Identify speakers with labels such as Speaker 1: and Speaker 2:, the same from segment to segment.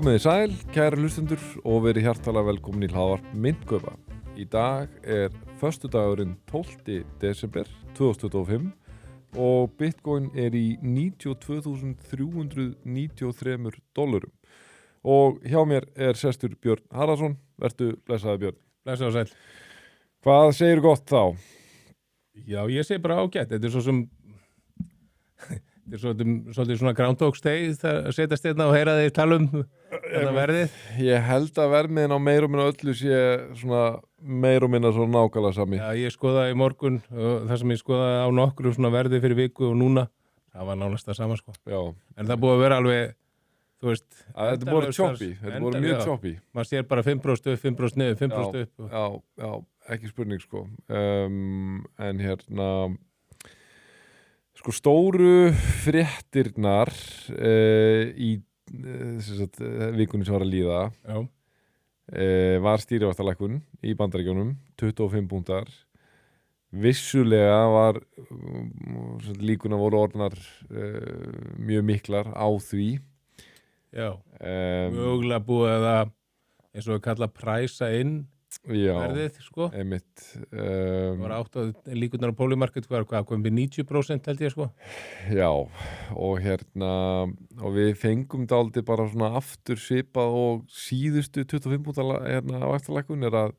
Speaker 1: Komiði sæl, kæri hlustundur og verið hjartalega velkomin í hlaðvarp Myntkaupa. Í dag föstudagurinn 12. desember 2025 og Bitcoin í $92.393. Og hjá mér sestur Björn Haraldsson. Vertu blessaði Björn.
Speaker 2: Blessaði og sæl.
Speaker 1: Hvað segir gott þá?
Speaker 2: Já, ég segi bara ágætt. Þetta svo sem svolítið svona Groundhog Day að setjast hérna og heyra þig tala þetta verðið.
Speaker 1: Ég held að verðmiðin á meir og minna öllu sé svona meir og minna svo nákvæmlega sami.
Speaker 2: Já, ég skoðaði í morgun og það sem ég skoðaði á nokkru svona verði fyrir viku og núna, það var nánast það sama sko. Já. En það búið að vera alveg, þú veist.
Speaker 1: Þetta búið choppy, þetta búið mjög choppy.
Speaker 2: Maður sér bara 5% upp, 5% niður, 5% upp.
Speaker 1: Já, ekki spurning sko. En hérna... Sko stóru fréttirnar í vikunni sem var að líða var stýrivaxtalækkun í Bandaríkjunum, 25 punktar. Vissulega var líkuna voru orðnar mjög miklar á því. Já,
Speaker 2: mögulega búið að eins og að kalla præsa inn verðið, sko.
Speaker 1: Einmitt.
Speaker 2: Var átt að líkunar á Polymarket komið 90% held ég, sko.
Speaker 1: Já, og og við fengum dálítið bara svona aftur svipað og síðustu 25 punktar vaxtalækkun að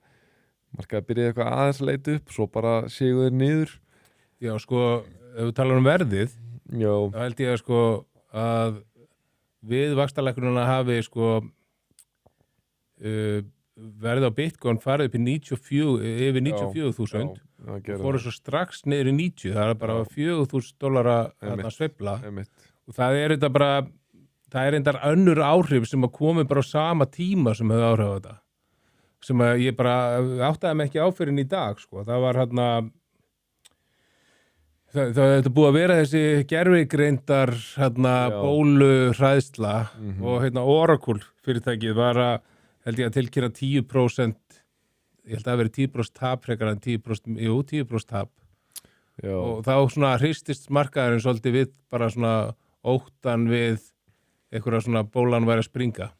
Speaker 1: markaði byrjaði eitthvað aðeins að leita upp, svo bara séu þeir niður.
Speaker 2: Já, sko, ef við talar verðið, þá held ég sko að við vaxtalækkununa hafi sko verðið á Bitcoin farið upp í 94, yfir 94.000 og fóru svo strax niður í 90, það bara $4.000 að sveifla og það þetta bara, það reyndar önnur áhrif sem að komi bara á sama tíma sem hefur áhrif á þetta, sem að ég bara áttaði mig ekki á fyrir í dag, sko, það var þetta búið að vera þessi gervigreindar bóluhræðsla og Oracle fyrirtækið var að held ég að tilkynna 10%, ég held að veri 10% tap frekar en 10% tap. Já. Og þá svona hristist markaðurinn svolítið við bara svona óttan við einhverja svona bólan væri að springa.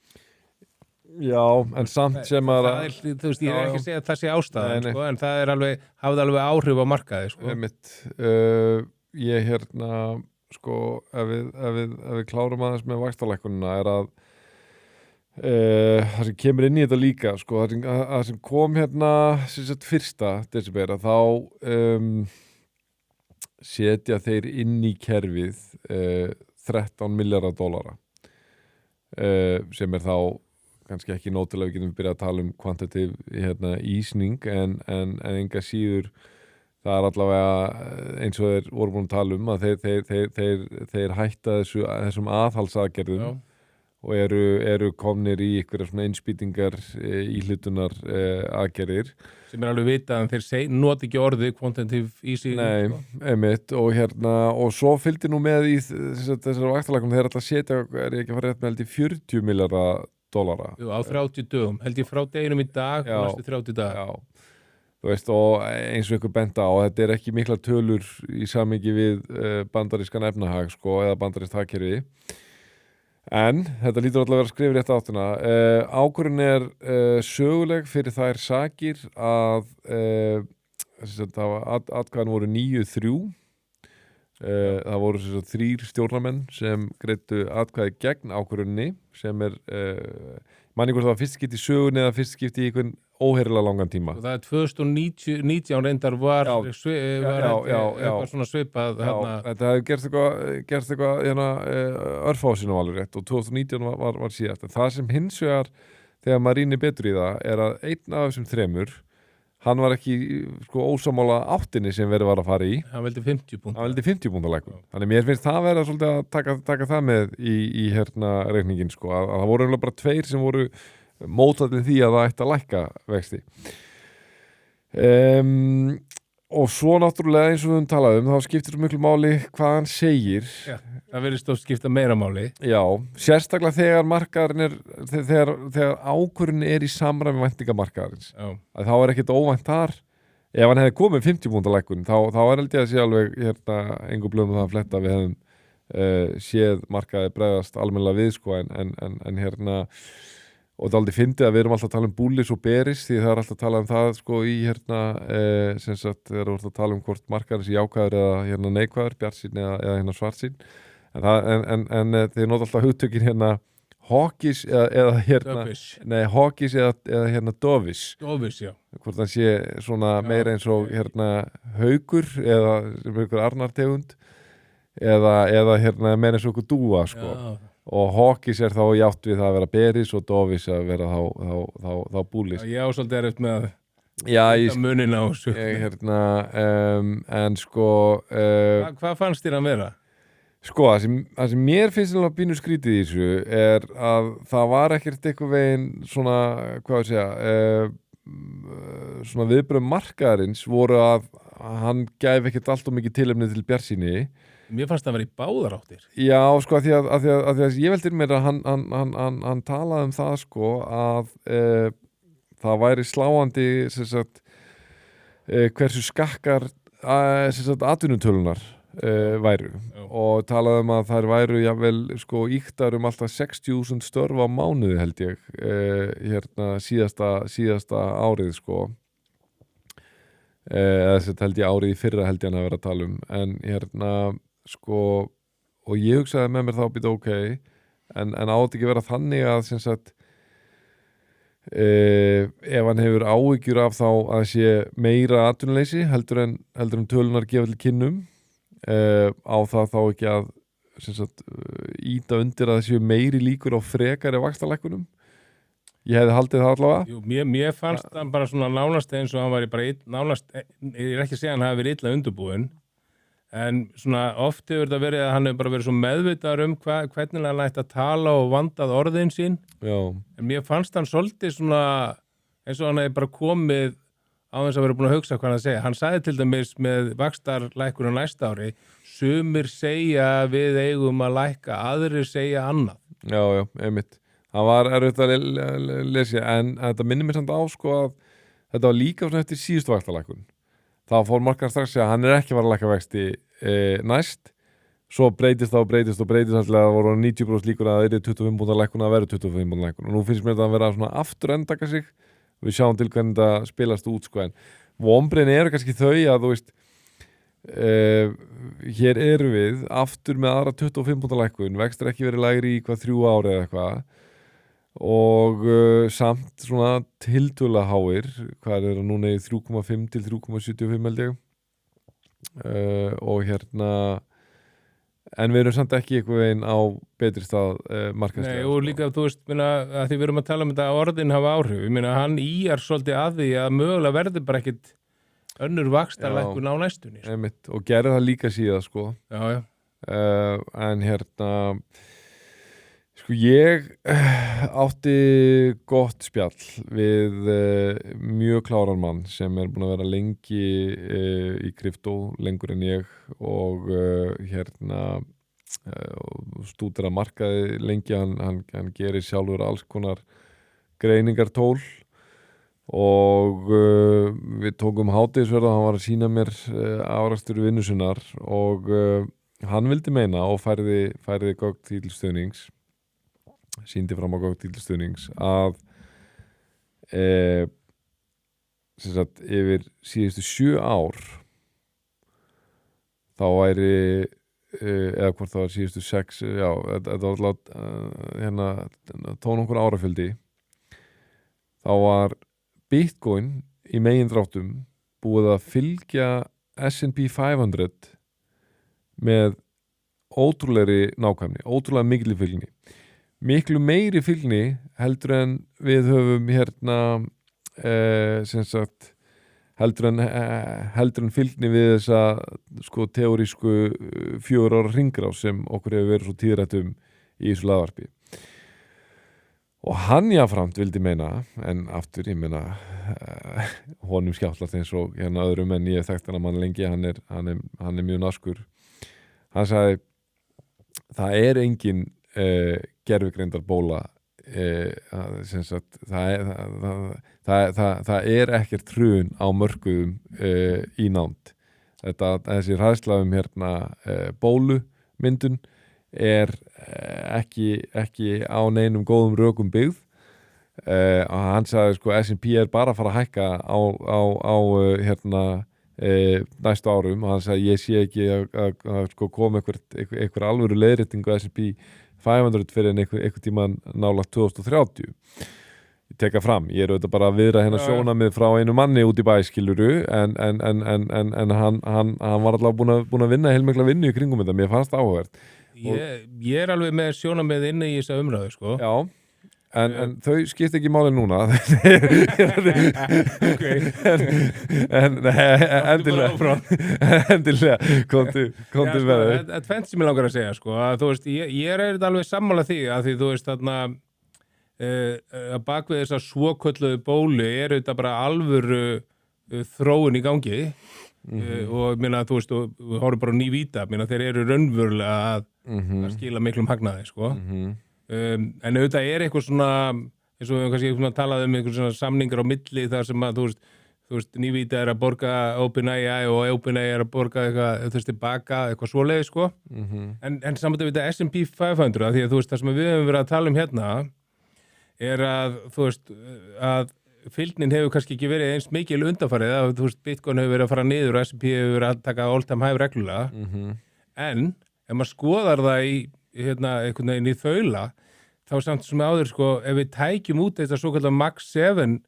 Speaker 1: Já, en samt sem að...
Speaker 2: Þú veist, ég ekki að segja að það sé ástæðan, sko, en það hafði alveg áhrif á markaði, sko.
Speaker 1: Ég sko, ef við klárum aðeins með vaxtalækkunina að það sem kemur inn í þetta líka sko, það sem kom sem sagt 1. desember þá setja þeir inn í kerfið $13 miljardar sem þá kannski ekki nótilega við getum byrjað að tala quantitative easing en enga síður það allavega eins og þeir voru búin að tala að þeir hætta þessum aðhaldsaðgerðum og eru komnir í einhverja svona innspýtingar í hlutunar aðgerðir.
Speaker 2: Sem alveg vitað en þeir nota ekki orðið quantitative easing.
Speaker 1: Nei, einmitt og og svo fylgdi nú með í þessar vaxtalækkun þeir alltaf setja, ég ekki að fara rétt með held í $40 miljardar.
Speaker 2: Jú, á 30 dögum, held ég frá deginum í dag og næstu 30 dag.
Speaker 1: Já, þú veist og eins og ykkur benda á, þetta ekki mikla tölur í samhengi við bandarískan efnahag sko, eða bandarískt hagkerfi. En þetta lítur alltaf að vera skrifið rétt áttina. Ákvörðun söguleg fyrir þær sakir að atkvæðin voru 9-3. Það voru 3 stjórnarmenn sem greiddu atkvæði gegn ákvörðunni sem manni hvort það var fyrst skipti í sögunni eða fyrst skipti í einhvern óheyrilega langan tíma.
Speaker 2: Og það 2019 reyndar var eitthvað svona svipað.
Speaker 1: Þetta hefði gerst eitthvað örfásinu alveg rétt og 2019 var síðast. En það sem hins vegar þegar maður rýnir betur í það að einn af þessum 3 hann var ekki sko ósammála áttinni sem verið var að fara í.
Speaker 2: Hann veldi 50 punktar.
Speaker 1: Hann veldi 50 punktar lækkun. Þannig mér finnst það verið svolítið að taka það með í reikningin sko. Að það voru eiginlega bara 2 sem voru mótandi því að það ætti að lækka vexti. Og svo náttúrulega eins og við talaðum þá skiptir svo miklu máli hvað hann segir.
Speaker 2: Já, það virðist að skipta meira máli.
Speaker 1: Já, sérstaklega þegar markaðurinn þegar ákvörðunin í samræmi væntingamarkaðarins. Þá ekkert óvænt þar. Ef hann hefði komið 50 punkta lækkun þá held ég að sé alveg engu blöðum það að fletta við hefðum séð markaði bregðast almennilega við sko en hérna og það aldrei fyndið að við erum alltaf að tala um Bullis og Beris því það alltaf að tala um það sko í hérna sem sagt þegar við erum að tala um hvort markaðar sé jákvæður eða hérna neikvæður, bjartsýnn eða hérna svartsýnn en þeir nota alltaf hugtökin hérna hawkish eða hérna hawkish eða hérna dovish,
Speaker 2: já.
Speaker 1: Hvort það sé svona meira eins og hérna haukur eða sem einhver arnartegund eða hérna meira eins og einhver dúa sko. Já. Og hawkish þá játt við það að vera beris og dovish að vera þá Bullis.
Speaker 2: Já, ég ásaldið eftir með að munina á þessu.
Speaker 1: Hérna, en sko
Speaker 2: hvað fannst þér að vera?
Speaker 1: Sko, það sem mér finnst alveg pínu skrítið í þessu að það var ekkert eitthvað veginn svona, hvað að segja svona viðbrögð markaðarins voru að hann gæfi ekkert allt og mikið tilefni til bjartsýni.
Speaker 2: Mér fannst það að vera í báðar áttir.
Speaker 1: Já, sko, af því að ég veldi mér að hann talaði um það sko að það væri sláandi sem sagt hversu skakkar sem sagt atvinnutölunar væru. Já. Og talaði að þær væru jafnvel sko ýktar alltaf 60.000 störf á mánuði held ég hérna síðasta árið sko eða þess að held ég árið í fyrra held ég hann að vera að tala um en hérna sko og ég hugsaði með mér þá býta ok en átti ekki vera þannig að sem sagt ef hann hefur áhyggjur af þá að sé meira atvinnuleysi heldur en tölunar gefa til kynnum á það þá ekki að sem sagt, íta undir að það séu meiri líkur á frekari vaxtalækkunum. Ég hefði haldið það allavega.
Speaker 2: Jú, mér fannst hann bara svona nánast eins og hann var bara nánast, ég ekki að segja hann hafi verið illa undirbúinn en svona oft hefur þetta verið að hann hefur bara verið svo meðvitaður hvernig hann ætti að tala og vandað orðin sín.
Speaker 1: Já.
Speaker 2: En mér fannst hann svolítið svona eins og hann hefði bara komið á þess að vera búin að hugsa hvað hann að segja. Hann sagði til dæmis með vaxtarlækkun á næsta ári, sumir segja við eigum að lækka, aðrir segja annað.
Speaker 1: Já, einmitt. Það var erfitt að lesa, en þetta minnir mér samt á sko að þetta var líka svona eftir síðustu vaxtarlækkun. Þá fór markaðar strax að hann ekki að fara að lækka vexti næst, svo breytist alltaf að það voru 90% líkur að það er 25 púnta lækkun að vera 25 púnta lækkun og nú finnst mér þetta að vera svona aftur endaka sig. Við sjáum til hvernig þetta spilast út sko en vonbrigðin eru kannski þau að þú veist hér erum við aftur með aðra 25 púnta lækkun, vextir ekki verið lægri í 3 ári eða eitthvað og samt svona tiltölulega háir, hvað er það núna í 3,5 til 3,75 held ég og hérna en við erum samt ekki eitthvað veginn á betri stað markaðslega.
Speaker 2: Nei, og líka, þú veist, að því við erum að tala um þetta að orðin hafa áhrif. Ég meina, hann íjar svolítið að því að mögulega verður bara ekkit önnur vaxtarlækkun á næstunni.
Speaker 1: Einmitt, og gerði það líka síðan, sko.
Speaker 2: Já.
Speaker 1: En hérna, sko, ég átti gott spjall við mjög kláran mann sem er búin að vera lengi í kryptó, lengur en ég og hérna stúdera markaði lengi, hann gerir sjálfur alls konar greiningartól og við tókum hádegisverð og hann var að sýna mér árakstur vinnusinnar og hann vildi meina og færði gögn til stuðnings sýndi fram á gögn til stuðnings að sem sagt yfir síðustu 7 ár þá væri eða hvort það var síðustu 6 já, þetta var alltaf hérna tóna okkur árafjöldi þá var Bitcoin í megindráttum búið að fylgja S&P 500 með ótrúlegri nákvæmni, ótrúlega mikil fylgni miklu meiri fylgni heldur en við höfum hérna sem sagt heldur en fylgni við þessa sko teórísku 4 ára hringrás sem okkur hefur verið svo tíðrætt í þessu laðvarpi og hann jáframt vildi meina en aftur ég meina honum skjáttlast eins og hérna öðrum en ég þekkt hann að mann lengi hann er mjög naskur hann sagði það er engin gervigreindar bóla sem sagt það er ekkert hrun á mörkuðum í nánd þessi hræðsla hérna bólumyndun ekki á neinum góðum rökum byggð. Hann sagði sko S&P bara að fara að hækka á næstu árum og hann sagði ég sé ekki að sko koma einhver alvöru leiðréttingu S&P 500 fyrir en einhver tíma nálægt 2030. Ég teka fram, ég auðvitað bara að viðra hérna sjónamið frá einu manni út í bæ skiluru en hann var alltaf búin að vinna heilmikla vinnu í kringum þetta, mér fannst áhugavert.
Speaker 2: Ég alveg með sjónamið inni í þessa umræðu sko.
Speaker 1: Já. En þau skipt ekki máli núna endilega komdu með þau.
Speaker 2: Það fennt sem ég langar að segja sko, að þú veist, ég alveg sammála því að því þú veist þarna að bakvið þessa svokölluðu bólu þetta bara alvöru þróun í gangi og minna þú veist, við horfum bara Nývíta, minna þeir eru raunverulega að skila miklum hagnaði sko. En auðvitað eitthvað svona eins og við kannski talaði einhver svona samningar á milli þar sem að þú veist Nývíta að borga OpenAI og OpenAI að borga eitthvað tilbaka, eitthvað svoleiði sko. En saman þetta S&P 500 því að þú veist það sem við höfum verið að tala hérna að þú veist að fylgnin hefur kannski ekki verið eins mikil undanfarið að þú veist Bitcoin hefur verið að fara niður og S&P hefur verið að taka all time high reglulega en ef maður skoðar það í einhvern veginn í þaula þá samt sem áður sko ef við tækjum út þetta svo kallar Max 7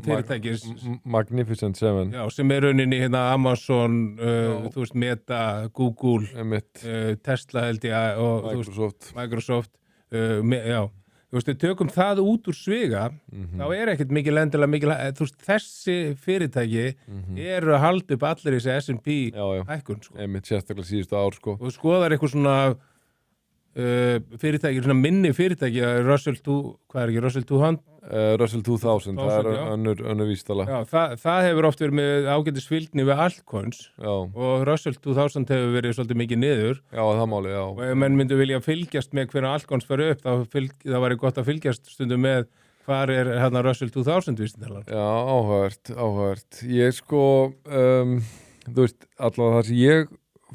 Speaker 2: fyrirtækis
Speaker 1: Magnificent 7
Speaker 2: sem rauninni Amazon þú veist Meta, Google Tesla held ég og Microsoft þú veist, við tökum það út úr sviga þá ekkert mikil þú veist, þessi fyrirtæki eru að halda upp allir þessi S&P hækkun, sko.
Speaker 1: Sérstaklega síðustu ár, sko.
Speaker 2: Og skoðar eitthvað svona fyrirtæki, svona minni fyrirtæki Russell 200?
Speaker 1: Russell 2000, það önnur vísitala.
Speaker 2: Já, það hefur oft verið með ágætis fylgni við altcoins og Russell 2000 hefur verið svolítið mikið niður.
Speaker 1: Já, það máli, já.
Speaker 2: Og ef menn myndu vilja fylgjast með hvernig altcoins fara upp, þá væri gott að fylgjast stundum með hvar hérna Russell 2000 vísitalan.
Speaker 1: Já, áhugavert. Ég sko, þú veist, allavega það sem ég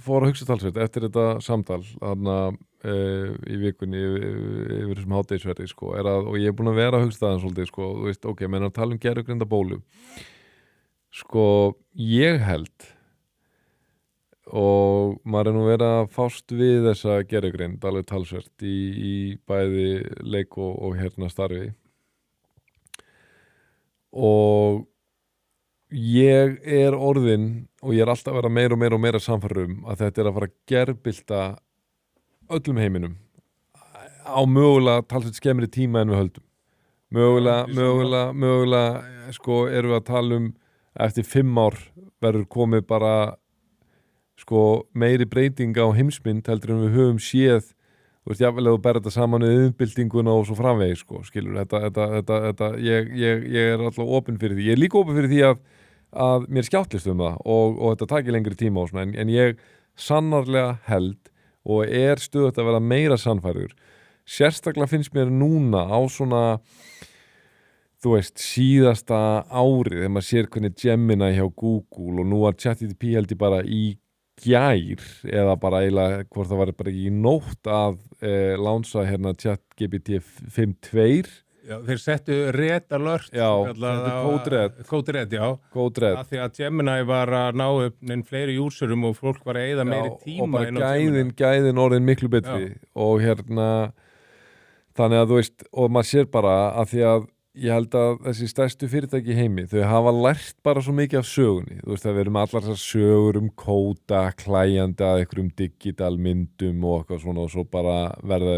Speaker 1: fór að hugsa talsveit eftir þetta samtal, þarna í vikunni yfir þessum hádegisverði sko, og ég búin að vera að hugsa það svolítið sko, þú veist, ok, menn að tala gervigrinda bólu sko, ég held og maður nú verið að fást við þessa gervigrind alveg talsvert í bæði leik og hérna starfi og ég orðinn og ég alltaf að vera meira samfærum að þetta að fara að gerbylta öllum heiminum á mögulega talsveit skemmri tíma en við höldum mögulega sko erum við að tala eftir 5 ár verður komið bara sko meiri breyting á heimsmynd heldur en við höfum séð þú veist, jáfnvel að þú berða þetta saman við iðnbyltinguna og svo framvegis sko, skilur þetta ég alltaf opinn fyrir því, ég líka opinn fyrir því að mér skjáttlist það og þetta takir lengri tíma og svona, en ég sannarlega held og stöðugt að vera meira sannfærður sérstaklega finnst mér núna á svona þú veist, síðasta árið þegar maður sér hvernig Gemini hjá Google og nú var ChatGPT held ég bara í gær eða bara eiginlega hvort það var bara í nótt að lánsa hérna ChatGPT 5.2
Speaker 2: Já, þeir settu Red Alert Code Red, já að því að Gemini var að ná upp fleiri userum og fólk var að eyða meiri tíma
Speaker 1: og bara gæðin orðin miklu betri og hérna þannig að þú veist, og maður sér bara að því að ég held að þessi stærstu fyrirtæki í heimi, þau hafa lært bara svo mikið af sögunni, þú veist að við erum allar þessar sögur kóda, klæjandi að einhverjum digital myndum og eitthvað svona og svo bara verða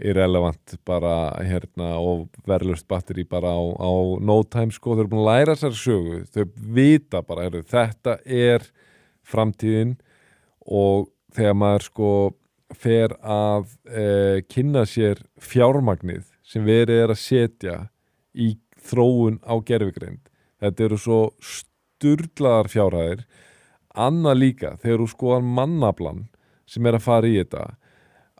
Speaker 1: irrelevant bara hérna og verðlust batteri bara á no time sko, þau eru búin að læra þessar sögu, þau vita bara þetta framtíðin og þegar maður sko fer að kynna sér fjármagnið sem verið að setja í þróun á gervigreind, þetta eru svo sturlaðar fjárhæðir annað líka, þegar þú skoðar mannaflan sem að fara í þetta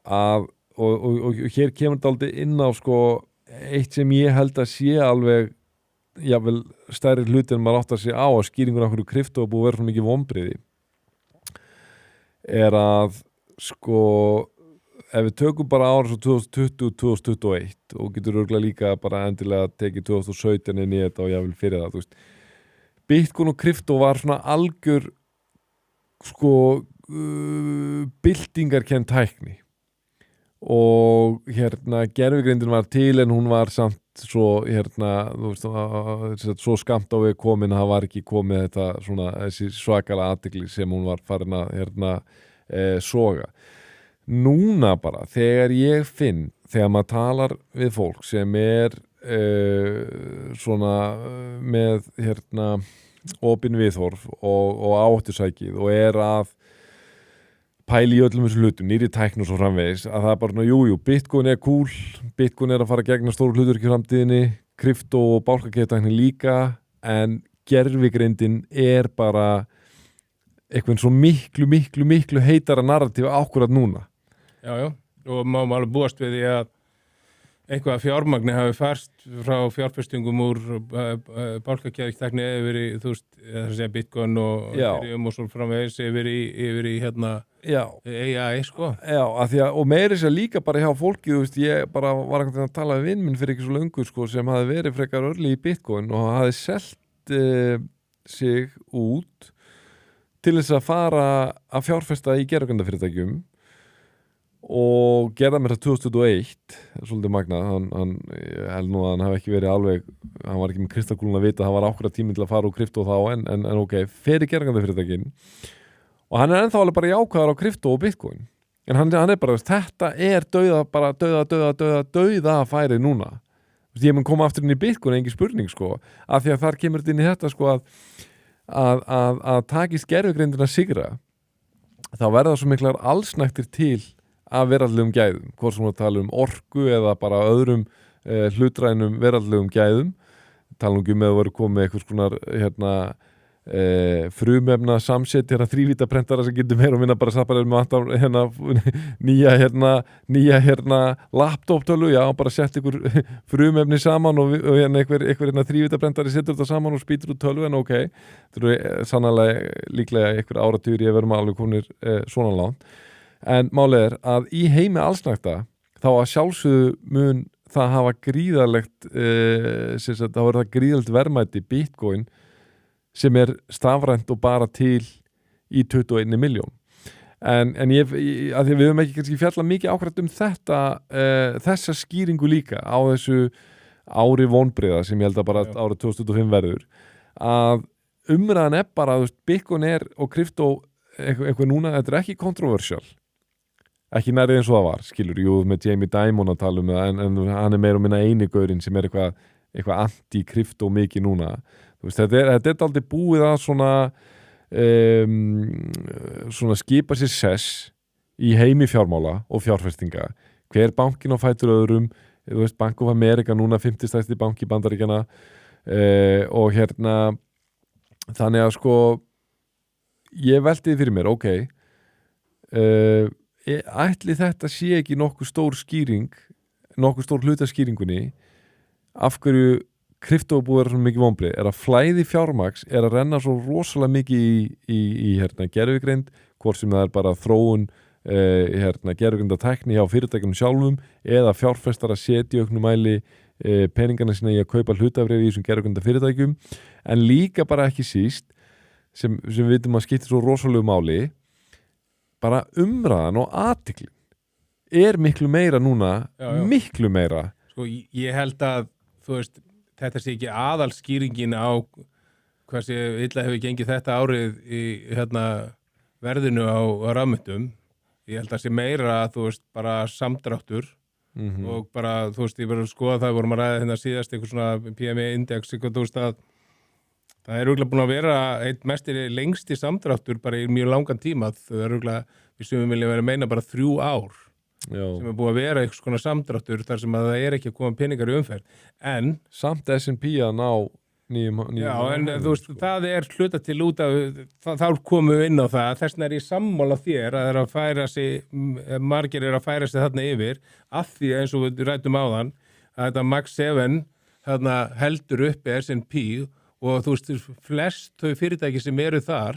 Speaker 1: að og hér kemur þetta aldrei inn á sko eitt sem ég held að sé alveg jável stærri hluti en maður átt að sé á að skýringur af hverju krypto búið að vera svo mikið vonbrigði að sko ef við tökum bara ára svo 2020-2021 og getur örugglega líka bara endilega tekið 2017 inn í þetta og ég vil fyrir það, þú veist Bitcoin og krypto var svona algjör sko byltingarkennd tækni og gervigreindin var til en hún var samt svo þú veist, svo skamt á við komin að það var ekki komið þetta svona þessi svakalega athygli sem hún var farin að soga. Núna bara þegar ég finn þegar maður talar við fólk sem svona með opin viðhorf og áhættusækið og að pæli í öllum þessu hlutum, nýri tækni og svo framvegis að það er bara, jú, Bitcoin cool, Bitcoin að fara gegna stóru hlutur ekki framtíðinni, krypto og bálkakettækni líka, en gervigreindin bara eitthvað svo miklu heitara narratíf ákvörðat núna.
Speaker 2: Já, og má alveg búast við því að eitthvað fjármagni hafi færst frá fjárfestingum úr bálkakettækni yfir í, þú veist, það að segja Bitcoin og Ethereum og svo framvegis yfir í AI, sko.
Speaker 1: Já, og meiri sér líka bara hjá fólki, þú veist, ég bara var einhvern veginn að tala við vinn minn fyrir ekki svo löngu, sko, sem hafi verið frekar early í Bitcoin og hafi selt sig út til þess að fara að fjárfesta í gervigreindafyrirtækjum og gerða mér það 2021 svolítið magnað, hann held nú að hann hafi ekki verið alveg, hann var ekki með kristalkúlun að vita að það var ákveðna tíminn til að fara úr krypto þá en ok, fyrir gervigreindafyrirtækin og hann ennþá alveg bara jákvæður á krypto og Bitcoin en hann bara, þetta dauða færi núna. Ég mun koma aftur inn í Bitcoin, engin spurning sko, af því að þar kemur þetta inn í þetta sko að takist gervigreindin að sigra þá verða svo miklar allsnæktir til af veraldlegum gæðum, hvort sem við tala orku eða bara öðrum hlutrænum veraldlegum gæðum, tala með að vera komið eitthvað skonar frumefna samsett þrívítaprentara sem getur meira og minna bara sappaður með nýja laptoptölu, já, bara sett ykkur frumefni saman og einhver þrívítaprentari setur þetta saman og spýtur út tölu, en ok, þetta eru sannarlega líklega einhver áratugur ég verðum alveg komnir svona langt. En málið að í heimi allsnækta þá að sjálfsögðu mun það hafa gríðarlegt þá er það gríðarlegt verðmæti Bitcoin sem stafrænt og bara til í 21 milljón. En að því við höfum ekki kannski fjallað mikið ákvæmt þetta þessa skýringu líka á þessu ári vonbrigða sem ég held að bara árið 2025 verður að umræðan bara að Bitcoin og krypto eitthvað núna, þetta ekki kontroversial. Ekki nærið eins og það var, skilur, jú, með Jamie Dimon að tala það, en hann meira og minna eini gaurinn sem eitthvað anti-krypto mikið núna. Þú veist, þetta aldrei búið að svona skipa sér sess í heimi fjármála og fjárfestinga. Hver bankin á fætur öðrum, þú veist, Bank of America núna 50 stærsti banki Bandaríkjanna og þannig að sko, ég velti fyrir mér, ok, ætli þetta sé ekki nokkuð stór hlutaskýringunni af hverju krypto búið að vera svona mikið vonbrigði, að flæði fjármagns að renna svo rosalega mikið í gervigreind, hvort sem það bara þróun gervigreindatækni hjá fyrirtækjunum sjálfum eða fjárfestar að setja í auknum mæli peningana sína í að kaupa hlutafréf í þessum gervigreindarfyrirtækjum, en líka bara ekki síst sem við vitum að skiptir svo rosalegu máli, bara umræðan og athyglin miklu meira núna, miklu meira.
Speaker 2: Sko, ég held að, þú veist, þetta sé ekki aðalskýringin á hversi illa hefur gengið þetta árið í verðinu á rafmyntum. Ég held að sé meira að, þú veist, bara samdráttur og bara, þú veist, ég bara skoða það, vorum að ræða síðast eitthvað svona PMI-index, eitthvað, þú veist, að það örugglega búin að vera einn lengsti samdráttur bara í mjög langan tíma. Það örugglega, við sem vilja vera meina bara 3 ár sem búið að vera eitthvað svona samdráttur þar sem að það ekki að koma peningar í umferð. En
Speaker 1: samt S&P að ná nýjum.
Speaker 2: Já, en þú veist, það hluta til út af, þá komum við inn á það. Þessna ég sammála þér að að færa sig, margir að færa sig þarna yfir, af því eins og við rættum áðan, að þetta Max 7 heldur uppi S&P og þú veist, flest þau fyrirtæki sem eru þar,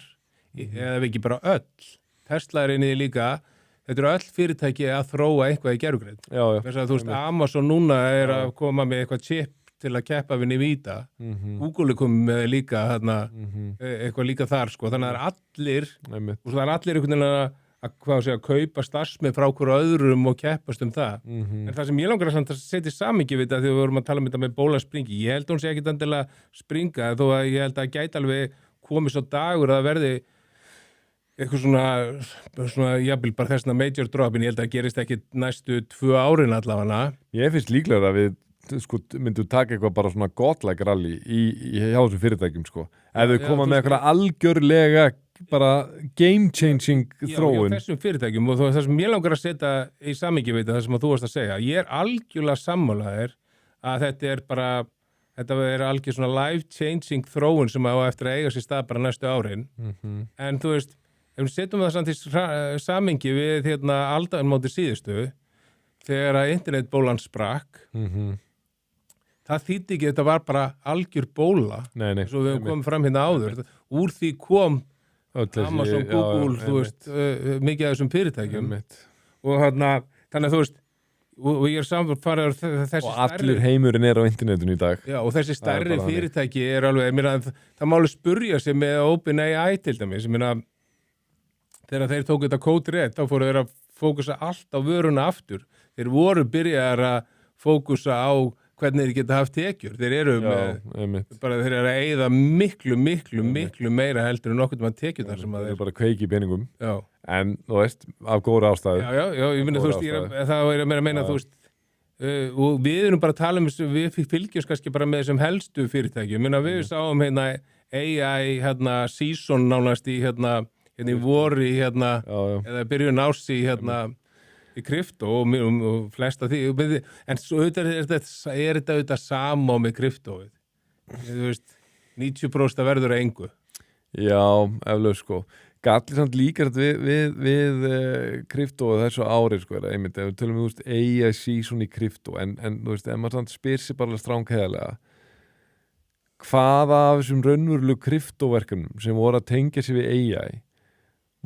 Speaker 2: eða ekki bara öll, Tesla inni líka, þetta eru öll fyrirtæki að þróa eitthvað í gervigreind. Þess að þú veist, Amazon núna að koma með eitthvað chip til að keppa við Nvidia. Google komið með líka eitthvað líka þar, sko. Þannig að það allir, og það allir einhvern veginn að kaupa starfsmenn frá hverju öðrum og keppast það. En það sem ég langar að setja samingi við þetta, þegar við vorum að tala þetta með bólaspringi, ég held hún sé ekkit endilega springa, þó að ég held að gæti alveg komið svo dagur að það verði eitthvað svona jafnvel bara þessna major drop, en ég held að gerist ekki næstu 2 árin allavega.
Speaker 1: Ég finnst líklega að við myndum taka eitthvað bara svona godlike rally í hjá þessum fyrirtækjum, sko. Ef þau koma með eitthvað algjörlega bara game changing þróun.
Speaker 2: Já, þessum fyrirtækjum, og það sem ég langar að setja í samhengi við það sem að þú varst að segja, ég er algjörlega sammálaður að þetta er algjör svona life changing þróun sem á eftir að eiga sér stað bara næstu árin. En þú veist, ef við setjum það samt í samhengi við aldarmóti síðustu, þegar að internetbólan sprakk, það þýddi ekki, þetta var bara algjör bóla, svo við komum fram hérna áður. Úr því kom Amazon, Google, þú veist, mikið af þessum fyrirtækjum. Og þannig að þú veist, og ég er samfarið þessi
Speaker 1: og allur heimurinn á internetinu í dag.
Speaker 2: Já, og þessi stærri fyrirtæki alveg, það máli spurja sig með OpenAI til dæmis, þegar þeir tóku þetta code rétt, þá fóru þeir að fókusa allt á vöruna aftur. Þeir voru byrjar að fókusa á hvernig þeir geta haft tekjur. Þeir eru þeir eru að eyða miklu meira heldur en nokkuð með tekjur þar sem að
Speaker 1: þeir bara kveiki peningum. En, þú veist, af góðra ástæðu.
Speaker 2: Já, ég myndi, þú veist, það er að meina, þú veist, og við erum bara að tala við fylgjumst kannski bara með þessum helstu fyrirtækjum. Við sáum AI, season nánast í vori, eða byrjun árs í krypto og flesta því, en svo er þetta sama með kryptóið. Þú veist, 90% verður að engu.
Speaker 1: Já, eflaust, sko. Gallir samt líka við krypto þessu ári, sko, einmitt, ef við tölum við, AI season í krypto, en þú veist, ef maður spyr sér bara strángheðalega, hvaða af þessum raunverulegu kryptoverkefnum sem voru að tengja sig við AI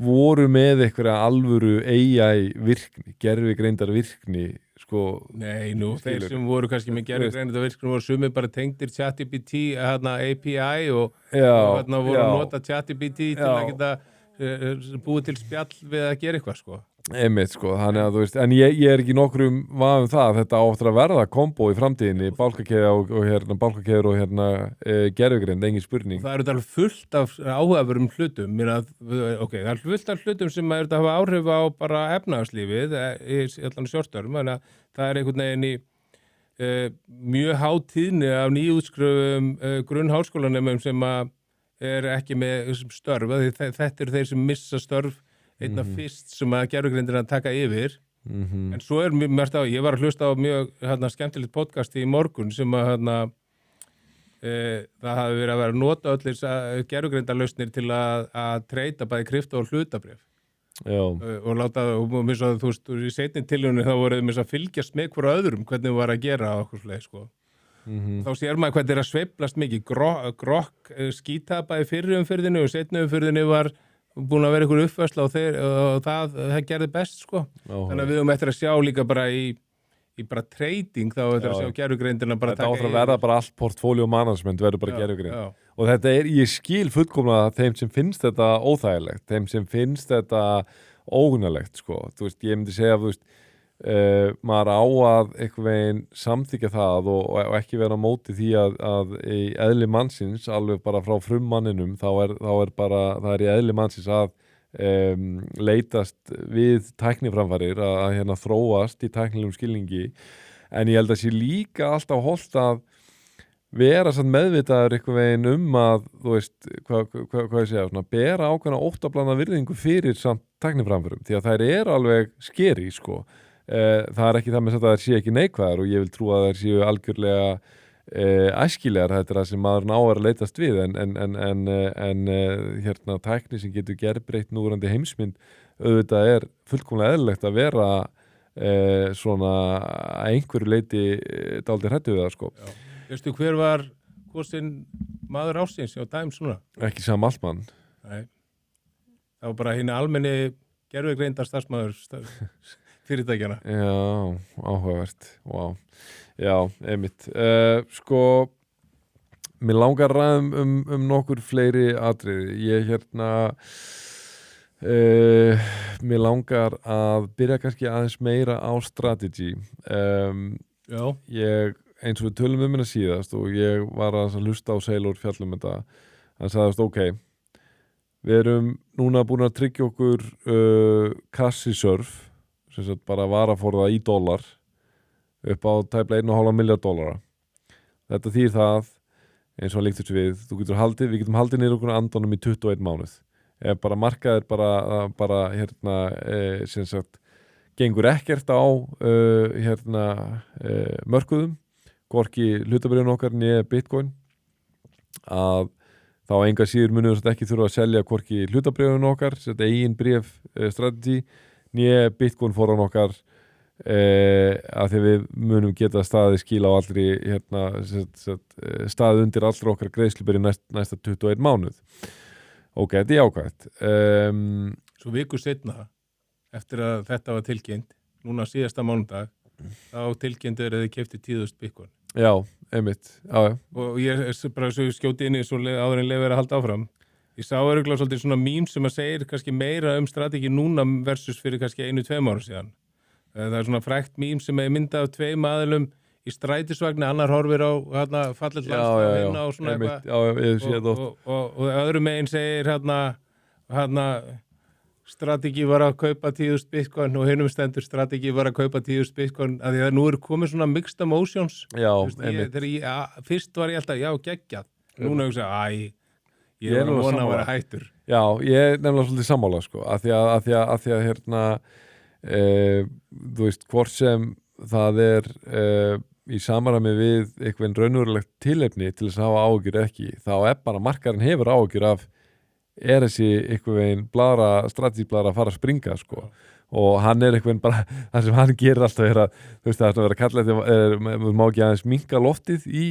Speaker 1: voru með einhverja alvöru AI virkni, gervigreindar virkni, sko.
Speaker 2: Nei, þeir sem voru kannski með gervigreindar virkni voru sumir bara tengdir ChatGPT, API og voru að nota ChatGPT til að geta búið til spjall við að gera eitthvað, sko.
Speaker 1: Einmitt, sko, þannig að þú veist, en ég er ekki nokkrum vafa það, þetta áttur að verða kombo í framtíðinni, bálkakeður og gervigreind, engin spurning.
Speaker 2: Það eru fullt af áhugaverðum hlutum, það er fullt af hlutum sem að hafa áhrif á bara efnahagslífið í allan sjórstörm, þannig að það er einhvern veginn í mjög hátíðni af nýútskröfum grunnháskólanemum sem að er ekki með störf, þetta eru þeir sem missa störf einna fyrst sem að gervigreindin að taka yfir. En svo er ég var að hlusta á mjög skemmtilegt podcast í morgun sem að það hafi verið að vera að nota allir gervigreindarlausnir til að treyta bæði krypto og hlutabréf. Og láta, og mér svo þú veist, í seinni tilhjónu þá voruð mér að fylgjast með hverju öðrum hvernig það var að gera á okkur fleið, sko. Þá sér maður hvernig það sveiflast mikið. Grokk skýta bæði fyrri umferðinu og seinni umferðinu var búin að vera ykkur uppfærsla og það gerði best, sko. Þannig að við höfum eftir að sjá líka bara í bara trading, þá eftir að sjá gervigreindina bara
Speaker 1: taka yfir. Þetta verða bara allt portfólio management verður bara gervigreind. Og þetta ég skil fullkomlega þeim sem finnst þetta óþægilegt, þeim sem finnst þetta ógunnalegt, sko. Þú veist, ég myndi segja, þú veist, maður á að einhvern veginn samþykja það og ekki vera á móti því að í eðli mannsins, alveg bara frá frummanninum, þá er bara, það er í eðli mannsins að leitast við tækniframfarir, að þróast í tæknilegum skilningi, en ég held að sé líka alltaf hollt að vera samt meðvitaður einhvern veginn að, þú veist, hvað ég segja, svona, bera ákveðna óttablanda virðingu fyrir samt tækniframförum, því að þær eru alveg skeri, sko. Það er ekki það með að það sé ekki neikvæðar og ég vil trúa að það séu algjörlega æskilegar, þetta er það sem maður ná að leitast við en tækni sem getur gerbreytt núverandi heimsmynd auðvitað er fullkomlega eðlilegt að vera svona að einhverju leiti dálítið hræddur við það, sko.
Speaker 2: Veistu hver var kosin maður ársins á Times núna?
Speaker 1: Ekki Sam Altman.
Speaker 2: Nei. Það var bara hinn almenni gervigreindar starfsmaður fyrirtækjana.
Speaker 1: Já, áhugavert. Wow. Já, einmitt. Sko, mér langar ræðum nokkur fleiri atriði. Ég mér langar að byrja kannski aðeins meira á strategy.
Speaker 2: Já.
Speaker 1: Ég, eins og við tölum hérna síðast og ég var að hlusta á Sailor fjallum þetta, hann sagðist ok, við erum núna búin að tryggja okkur Cassie Surf, sem sagt bara varaforða í dollar upp á tæplega 1,5 miljard dollara. Þetta þýr það, eins og hann líkt þessu við getum haldið niður okkur andunum í 21 mánuð. Ef bara markaðir bara sem sagt gengur ekkert á mörkuðum, hvorki hlutabréfin okkar né Bitcoin, að þá enga síður munum við ekki þurfa að selja hvorki hlutabréfin okkar, þetta eigin bréf strategy, né Bitcoin foran okkar, að því við munum geta staðið skil á allri staðið undir allra okkar greiðslubyrði næsta 21 mánuð. Ok, þetta er jákvæmt.
Speaker 2: Svo viku seinna, eftir að þetta var tilkynnt, núna síðasta mánudag, þá tilkynntur að þið keyptu 10.000 Bitcoin.
Speaker 1: Já, einmitt. Já.
Speaker 2: Og ég bara svo skjóti inn í svo áður en lefur að halda áfram. Ég sá örugglega svolítið svona mím sem að segir kannski meira strategi núna versus fyrir kannski 1-2 ára síðan. Það er svona frækt mím sem er myndað af 2 aðilum í strætisvagni, annar horfir á fallet landstafinn og svona eitthvað.
Speaker 1: Já, ég sé þetta oft.
Speaker 2: Og öðru megin segir strategi var að kaupa 10.000 Bitcoin og hinum stendur strategi var að kaupa 10.000 Bitcoin, af því að nú komið svona mixed emotions.
Speaker 1: Já,
Speaker 2: fyrst var ég alltaf, já, geggjað. Núna ég sagði, ég var að vona að vera hættur.
Speaker 1: Já, ég er nefnilega svolítið sammála, sko, af því að þú veist, hvort sem það er í samræmi við eitthvað raunverulegt tilefni til þess að hafa áhyggjur ekki, þá bara markarinn hefur áhyggjur af þessi eitthvað veginn strategibladra að fara að springa, sko. Og hann eitthvað bara, það sem hann gerir alltaf er að, þú veist, það er að vera að kalla þetta, má ekki aðeins minnka loftið í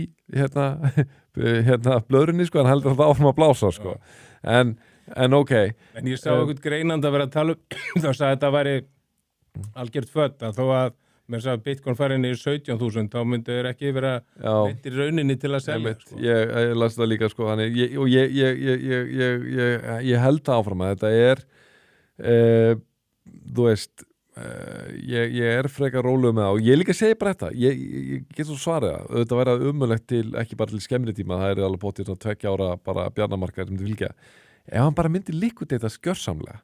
Speaker 1: blöðrunni, sko, hann heldur alltaf áfram að blása, sko. En ok. En
Speaker 2: ég sá eitthvað greinandi að vera að tala þá sagði þetta væri algjört född, að þó að með þess að Bitcoin farin í 17.000 þá myndi þeir ekki vera eittir rauninni til að selja, sko.
Speaker 1: Ég las það líka, sko, þannig ég held það áfram að þetta þú veist ég frekar rólegur með það og ég líka segi bara þetta, ég get svo svarið það, auðvitað væri það umöðlegt til ekki bara til skemmri tíma, það er alveg bótið 2 ára bara bjarnamarkaðir sem þið fylgja, ef hann bara myndi likvidata skjörsamlega.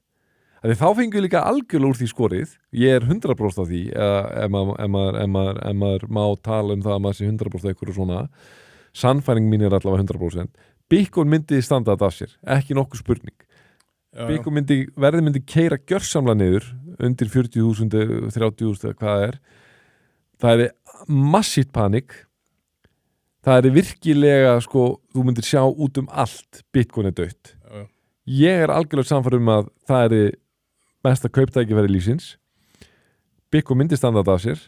Speaker 1: Þá fengjum við líka algjörlega úr því skorið, ég er 100% á því, ef maður má tala um það að maður sé 100% eitthvað svona, sannfæring mín er allavega 100%, Bitcoin myndi standað af sér, ekki nokkuð spurning. Bitcoin verðið myndi keyra gjörsamlega niður, undir 40.000, 30.000 eða hvað það er massíft panik, það er virkilega, sko, þú myndir sjá út allt, Bitcoin er dautt. Ég er algjörlega sannfærður að það er mesta kauptækifæri lífsins, Bitcoin myndi standað af sér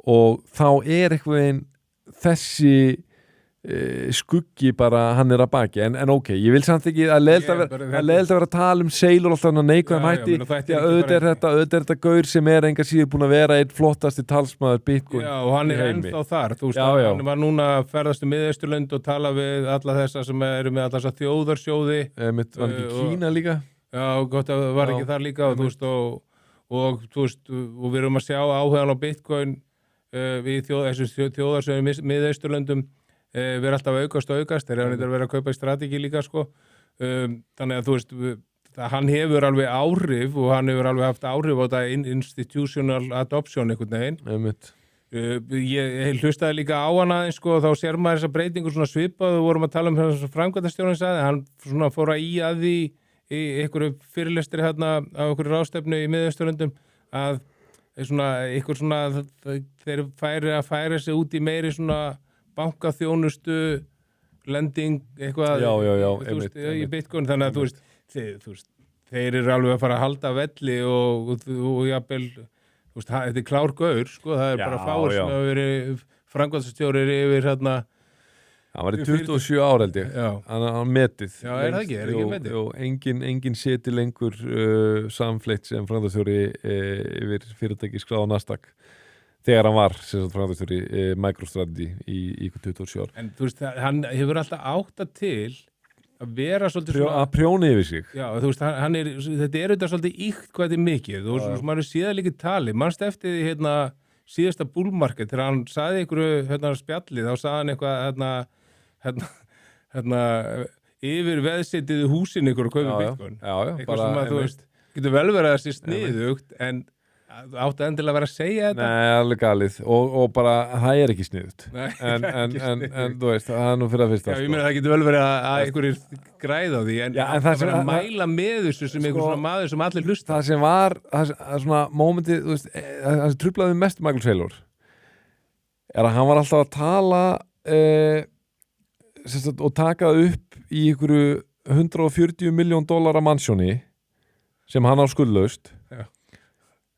Speaker 1: og þá er eitthvað þessi skuggi bara, hann að baki, en ok, ég vil samt ekki að leiðilt að vera að tala Sailor alltaf neikvæðum hætti, auðvitað er þetta gaur sem enga síður búin að vera einn flottasti talsmaður Bitcoin.
Speaker 2: Já, og hann ennþá þar, þú veist, hann var núna að ferðast Miðausturlönd og tala við alla þessa sem eru með alla þessa þjóðarsjóði.
Speaker 1: Var ekki Kína líka?
Speaker 2: Já, gott að það var ekki þar líka og þú veist, og við erum að sjá áhugan á Bitcoin við þessu þjóðarsjóði Miðausturlöndum vera alltaf aukast, þeir hafa neitt að vera að kaupa í strategi líka, sko. Þannig að þú veist, hann hefur alveg áhrif og hann hefur alveg haft áhrif á þetta institutional adoption einhvern veginn. Ég hlustaði líka á hann aðeins, sko, þá sér maður þessa breytingu svona svipað, við vorum að tala um þess að framkvæmdastjórinn sagði, hann svona fór að því í einhverju fyrirlestri hérna á einhverju ráðstefnu í Miðausturlöndum að þeir færa sig út í meiri svona bankaþjónustu lending eitthvað í Bitcoin, þannig að þú veist þeir eru alveg að fara að halda velli og jafnvel, þú veist, þetta er klár gaur, sko, það er bara fáir sem hafa verið framkvæmdastjórir yfir hérna
Speaker 1: hann var í 27 ára held ég hann metið
Speaker 2: já, er það ekki metið?
Speaker 1: Engin seti lengur samfleitt sem framkvæmdastjóri yfir fyrirtæki skráð á Nasdaq þegar hann var framkvæmdastjóri MicroStrategy í 27 ár.
Speaker 2: En þú veist, hann hefur alltaf áttað til að vera svolítið
Speaker 1: að prjóna yfir sig.
Speaker 2: Já, þú veist, þetta er auðvitað svolítið íkt hvað þetta er mikið. Þú veist, maður er síðan líka tali. Manst eftir því síðasta bullmarket þegar hann sagði einhverju spjalli, þá sagði hann eitthvað yfir veðsetið húsin ykkur og kaupa Bitcoin. Eitthvað sem að þú veist, getur vel verið að sé sniðugt, en áttu endilega að vera að segja þetta?
Speaker 1: Nei, alveg galið og bara, það er ekki sniðugt. En þú veist, það er nú fyrir að fyrsta.
Speaker 2: Já, ég meina það getur vel verið að einhverjir græða á því, en það verður að mæla með þessu sem einhver svona maður sem allir hlusta.
Speaker 1: Það sem var, svona mómentið, þú veist, það sem truflaði mest Michael Saylor er að hann var alltaf að tala og taka upp í einhverju $140 million mansjóni sem hann á skuldlaust.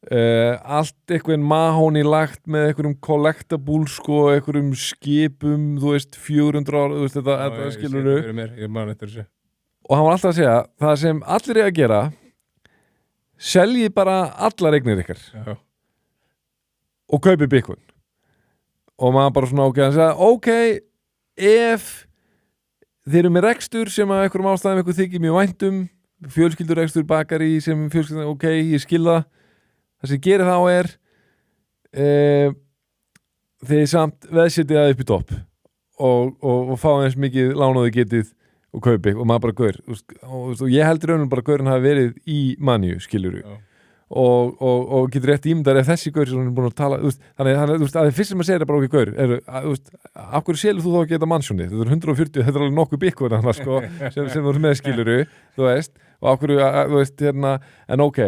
Speaker 1: Allt einhvern mahóni lagt með einhverjum collectables einhverjum skipum, þú veist 400 ára, þú veist þetta skilurðu og hann var alltaf að segja það sem allir er að gera seljið bara allar eignir ykkar og kaupið Bitcoin og maður bara svona hann segja ok, ef þeir eru með rekstur sem að einhverjum ástæðum eitthvað þykir mjög væntum fjölskyldurekstur, bakari sem fjölskyldur, ok, ég skil það sem gerir þá er þeir samt veðsetið það upp í topp og fá eins mikið lánaði getið og kaupi og maður bara gaur og ég heldur raunum bara gaurin hafi verið í manju, skilurðu og getur rétt ímyndar ef þessi gaur sem hann er búin að tala þannig að það er fyrst sem að segja bara okkur gaur af hverju selur þú þá að geta mansjóni þetta er 140, þetta er alveg nokkuð Bitcoin sem þú er með, skilurðu þú veist, og af hverju, þú veist en ok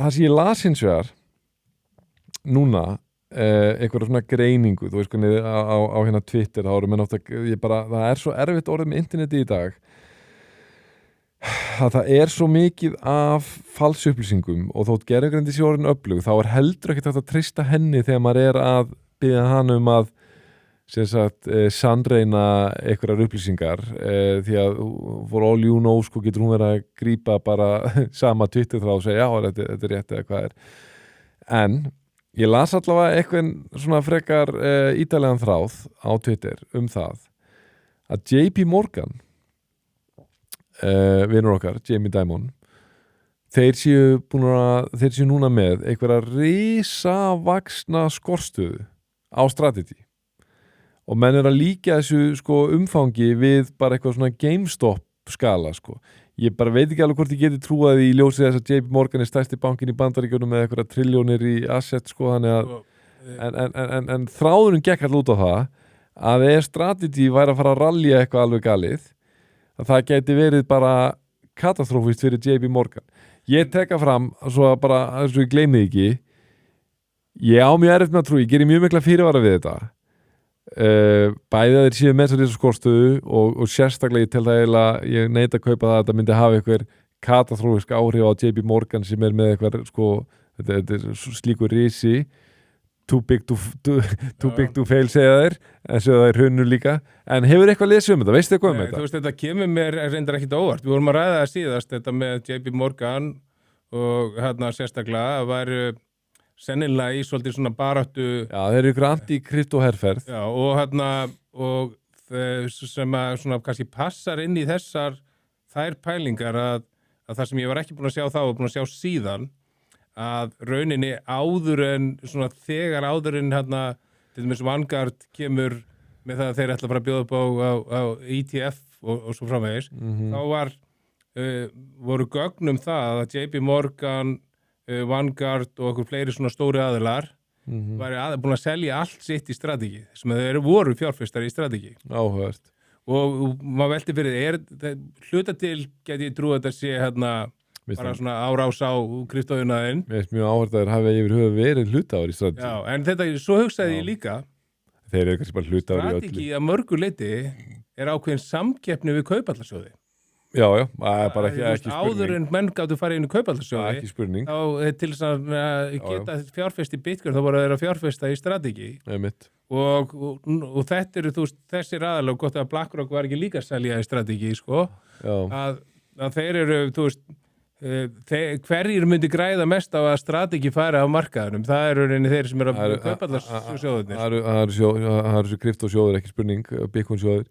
Speaker 1: það sem ég las hins vegar núna einhverja svona greiningu þú veist hvernig á hérna Twitter þá erum við það er svo erfitt orðið með interneti í dag að það er svo mikið af falsupplýsingum og þótt gervigreindi sé orðin öflug þá er heldur ekkert hægt að treysta henni þegar maður er að biðja hann að sannreina einhverjar upplýsingar því að for all you know getur hún verið að grípa bara sama Twitter þráð og segja já þetta er rétt eða hvað er en ég las allavega eitthvað svona frekar ítarlegan þráð á Twitter það að JP Morgan vinur okkar, Jamie Dimon þeir séu núna með einhverja risavaxna skorstuðu á Strategy og menn er að líka þessu umfangi við bara eitthvað svona GameStop skala ég bara veit ekki alveg hvort ég geti trúað í ljósið þess að JP Morgan er stærsti bankin í Bandaríkjunum með eitthvað trilljónir í asset þannig að en þráðurinn gekk alltaf út á það að ef Strategy væri að fara að rallja eitthvað alveg galið að það geti verið bara katastrófist fyrir JP Morgan ég teka fram svo bara svo ég gleymi ekki ég á mjög erfitt með að trú ég gerir mjög mikla fyrirvara við þetta bæði að þeir séu með þessari skorstöðu og sérstaklega ég tel það eiginlega ég neita að kaupa það að þetta myndi hafa einhver katastrófisk áhrif á JP Morgan sem er með eitthvað þetta er slíkur risi too big to fail segja þeir en segja þeir hrunnu líka en hefur eitthvað lesið þetta, veistu eitthvað þetta?
Speaker 2: Þú veist þetta kemur mér reyndar ekkit óvart við vorum að ræða það síðast þetta með JP Morgan og sérstaklega væru sennilega í svolítið svona baráttu
Speaker 1: þeir eru ykkur anti-kryptoherferð
Speaker 2: og sem að svona kannski passar inn í þær pælingar að það sem ég var ekki búin að sjá þá og búin að sjá síðan að rauninni áður en til dæmis Vanguard kemur með það að þeir ætla að fara að bjóða upp á ETF og svo framvegis þá voru gögnum það að JP Morgan Vanguard og okkur fleiri svona stóri aðilar væri búin að selja allt sitt í Strategy sem þeir voru fjárfestar í Strategy
Speaker 1: áhugavert
Speaker 2: og maður velti fyrir hluta til geti ég trú að þetta sé bara svona árás á kryptóunaðinn
Speaker 1: Mér finnst mjög áhugavert að þeir hafi yfir höfuð verið hlutafar í Strategy
Speaker 2: Já, en þetta, svo hugsaði ég líka
Speaker 1: Þeir eru kannski bara hlutafar í öllu
Speaker 2: Strategy að mörgu leyti er ákveðin samkeppni við kaupallarsjóði
Speaker 1: Já, það bara ekki spurning.
Speaker 2: Áður en menn gáttu farið inn í kauphallarsjóði,
Speaker 1: ekki spurning.
Speaker 2: Þá til þess að geta fjárfest í Bitcoin, þá voru þeir að fjárfesta í strategi. Og þetta eru, þessir aðalega, gott að BlackRock var ekki líka að selja í strategi, sko, að þeir eru, hverjir myndi græða mest á að strategi fara á markaðunum, það eru reyni þeir sem eru að kauphallarsjóðunir.
Speaker 1: Það eru kryptosjóður, ekki spurning, Bitcoin sjóður.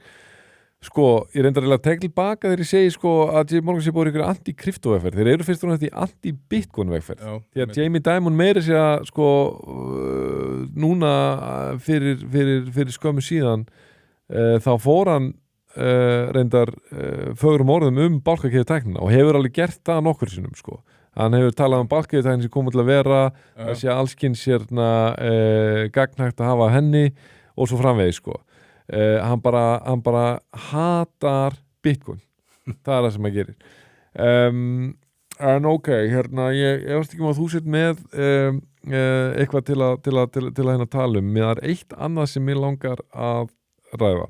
Speaker 1: Sko, ég reyndar að tegla tilbaka þegar ég segi sko að JP Morgan sé búið ykkur anti-kryptovegferð. Þeir eru fyrst og næst í anti-Bitcoin-vegferð. Því að Jamie Dimon meiri sé að sko núna fyrir skömmu síðan þá fór hann reyndar fögrum orðum bálkakeðutæknina og hefur alveg gert það nokkur sinnum sko. Hann hefur talað bálkakeðutæknin sem komið til að vera að sé allskins gagnhægt að hafa henni og svo framvegis sko. Hann bara hatar Bitcoin. Það það sem hann gerir. En ok, hérna ég veist ekki að þú sett með eitthvað til að hérna tala um. Mér eitt annað sem mér langar að ræða.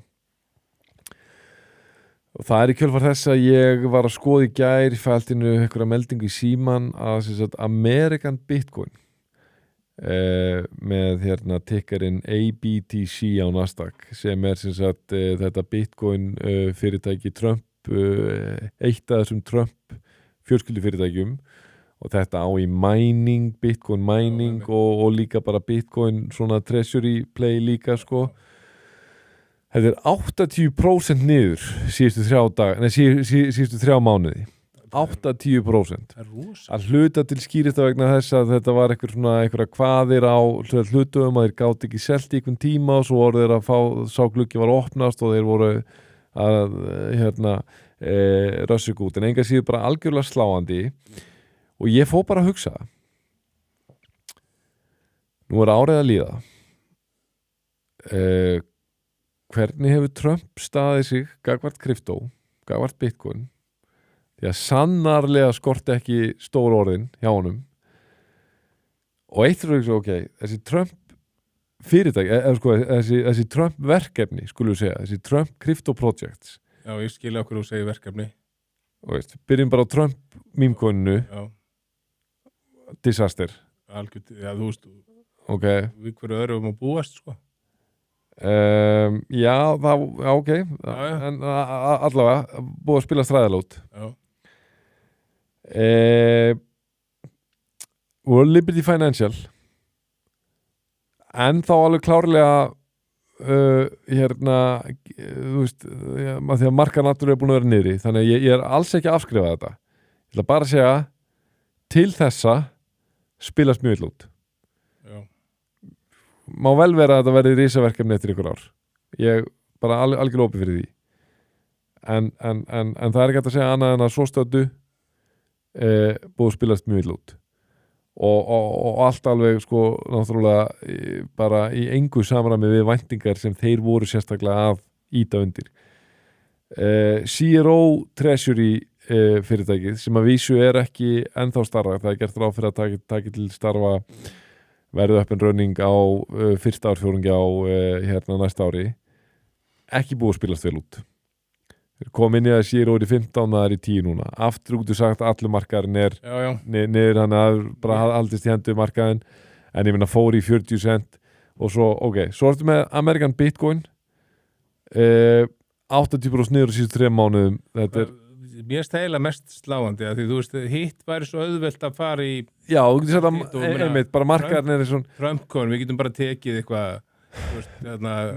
Speaker 1: Og það í kjölfar þess að ég var að skoða í gær í fæltinu einhverja meldingu í Síman að sem sagt American Bitcoin með hérna tikkarinn ABTC á Nasdaq sem sem sagt þetta Bitcoin fyrirtæki Trump eitt af þessum Trump fjölskyldufyrirtækjum og þetta á í mining, Bitcoin mining og líka bara Bitcoin svona treasury play líka sko. Þetta 80% niður síðustu 3 mánuði. 80%. Að hluta til skýrist það vegna þess að þetta var einhverja kvaðir á hlutum að þeir gátt ekki selt í einhvern tíma og svo voru þeir að fá, sá gluggi var að opnast og þeir voru að rössug út en enga síður bara algjörlega sláandi og ég fór bara að hugsa nú árið að líða hvernig hefur Trump staðið sig gagvart kryptó, gagvart Bitcoin því að sannarlega skorti ekki stór orðin hjá honum og eitt er þessi Trump fyrirtæki sko, þessi Trump verkefni skulum við segja, þessi Trump crypto projects
Speaker 2: Já, ég skilja okkur að segja verkefni
Speaker 1: og veist, byrjum bara á Trump mýmkoninu disaster
Speaker 2: já, þú veist
Speaker 1: við
Speaker 2: hverju öðrum að búast sko
Speaker 1: já, ok en allavega búið að spila stræðalót og Liberty Financial en þá alveg klárlega hérna þú veist, því að markanatúr búin að vera niðri, þannig að ég alls ekki að afskrifa þetta, ég ætla bara að segja til þessa spilast mjög út má vel vera að þetta verði risaverkefni eftir ykkur ár ég bara algjörlega opið fyrir því en það ekki hægt að segja annað en að svo stöddu búið spilast mjög út og allt alveg sko náttúrulega bara í engu samræmi við væntingar sem þeir voru sérstaklega að íta undir CRO Treasury fyrirtækið sem að vísu ekki ennþá starra, það gert ráð fyrir að taki til starfa verðu upp en running á fyrsta árfjórungi á hérna næsta ári ekki búið að spilast vel út kom inn í að sér orði 15 það í 10 núna aftur út sagt að allur markaðurinn niður hann að bara haldist í hendu markaðin en ég minna fór í 40 cent og svo svo ertu með American Bitcoin 80% niður á síðustu 3 mánuðum þetta
Speaker 2: mér stæla mest sláandi að því þú veist hitt væri svo auðvelt að fara í
Speaker 1: já, þú getur sagt að bara markaðurinn svona
Speaker 2: Trump-coin, við getum bara tekið eitthvað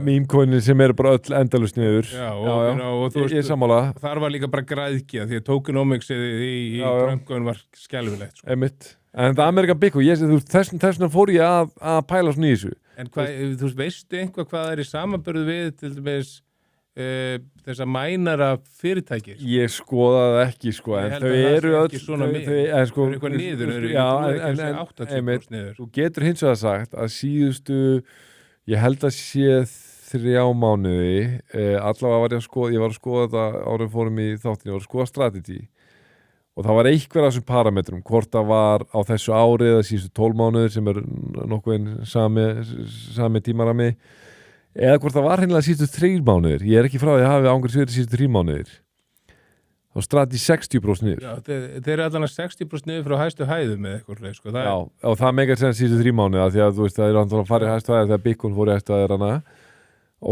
Speaker 1: meme-coinir sem eru bara öll endalust niður
Speaker 2: og þú veist,
Speaker 1: ég sammála
Speaker 2: þar var líka bara græðki því að tokenomics í Trump-coin var skelfilegt sko.
Speaker 1: en það American Bitcoin þessna fór ég að pæla svona í þessu
Speaker 2: en þú veistu einhvað hvað það er í samanburðu við til dæmis þess að mænara fyrirtækir
Speaker 1: ég skoðaði ekki sko en þau eru öll
Speaker 2: þau eru eitthvað niður
Speaker 1: þú getur hins vegar sagt að síðustu ég held að sé 3 mánuði allavega var ég var að skoða þetta árið fórum í þáttinni, ég var að skoða strategy og það var einhver af þessum parametrum hvort það var á þessu árið eða síðustu 12 mánuðir sem nokkuð sami tímarami eða hvort það var hreinlega síðustu 3 mánuðir ég ekki frá því að hafi ángur síðustu 3 mánuðir þá Strati 60% niður.
Speaker 2: Já, þeir eru allan að 60% niður frá hæstu hæðum með eitthvað, sko.
Speaker 1: Já, og það meikar sens síðustu 3 mánuði því að þú veist, það er alltaf að fara í hæstu hæðir þegar Bitcoin fór í hæstu hæðir hana.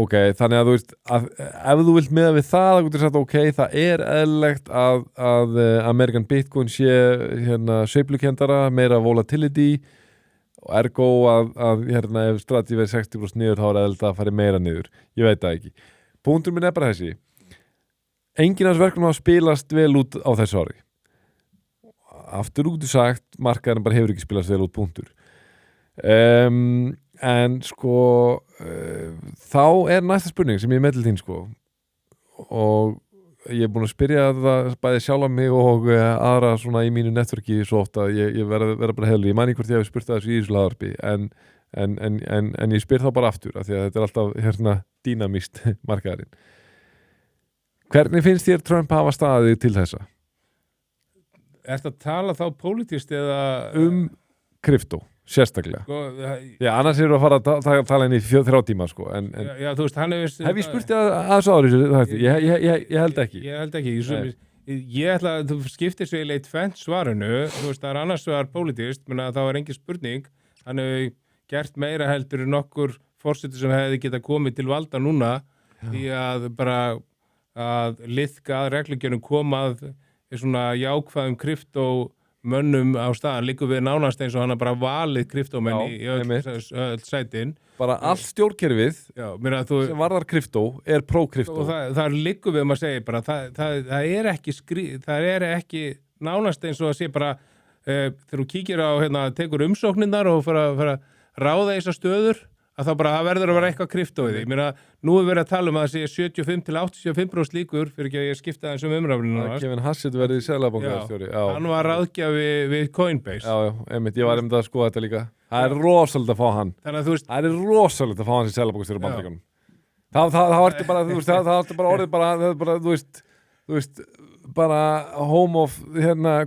Speaker 1: Ok, þannig að þú veist, að ef þú vilt meða við það, þá getur sagt, ok, það er eðlilegt að American Bitcoin sé sveiflukendara, meira volatility, og ergo að ef Strati verið 60% niður, þá er eðlilegt að fara meira niður. Ég veit það ekki. Punktur minn er bara þessi. Enginn af þessu verkefnum hafa spilast vel út á þessu ári. Aftur út sagt, markaðurinn bara hefur ekki spilast vel út, punktur. En sko, þá er næsta spurning sem ég með til þín, sko. Og ég er búin að spyrja það bæði sjálf mig og aðra svona í mínu netverki svo oft að ég verða bara heilig. Ég man ekki hvort ég hef spurt það þessu í þessu hlaðvarpi, en ég spyr þá bara aftur, af því að þetta er alltaf dýnamíst markaðurinn. Hvernig finnst þér Trump hafa staðið til þessa?
Speaker 2: Ertu að tala þá pólitískt eða...
Speaker 1: Krypto, sérstaklega. Já, annars erum við að fara að tala inn í 3 tíma, sko.
Speaker 2: Já, þú veist, hann hefur...
Speaker 1: Hef ég spurt þér að þessu ári? Ég held ekki.
Speaker 2: Ég held ekki. Ég ætla að þú skiptir svo í tvennt svarinu. Þú veist, það er annars var pólitískt, menn að það var engin spurning. Hann hefur gert meira heldur en nokkur forseti sem hefði getað komið til valda núna í að bara... að liðka að reglugjörnum komað í svona jákvæðum kryptómönnum á staðan, líka við nánast eins og hann bara valið kryptómenn í öll sætin. Bara
Speaker 1: allt stjórnkerfið sem varðar kryptó er pró-kryptó.
Speaker 2: Og það líka við að segja bara, það er ekki nánast eins og að sé bara þegar þú kíkir á, tekur umsóknirnar og fara að ráða þessar stöður, að þá bara það verður að vera eitthvað kryptó í því. Ég meina, nú er verið að tala um að það sé 75-85% líkur fyrir ekki að ég skipta þessum umræflinu.
Speaker 1: Kevin Hassett verið í seðlabankastjóri.
Speaker 2: Hann var ráðgjafi við Coinbase.
Speaker 1: Já, einmitt, ég var að skoða þetta líka. Það er rosalega að fá hann.
Speaker 2: Þannig að þú veist...
Speaker 1: Það er rosalega að fá hann sem seðlabankastjóri Bandaríkjunum. Það varti bara, þú veist, það varti bara orðið bara, þú veist, bara home of,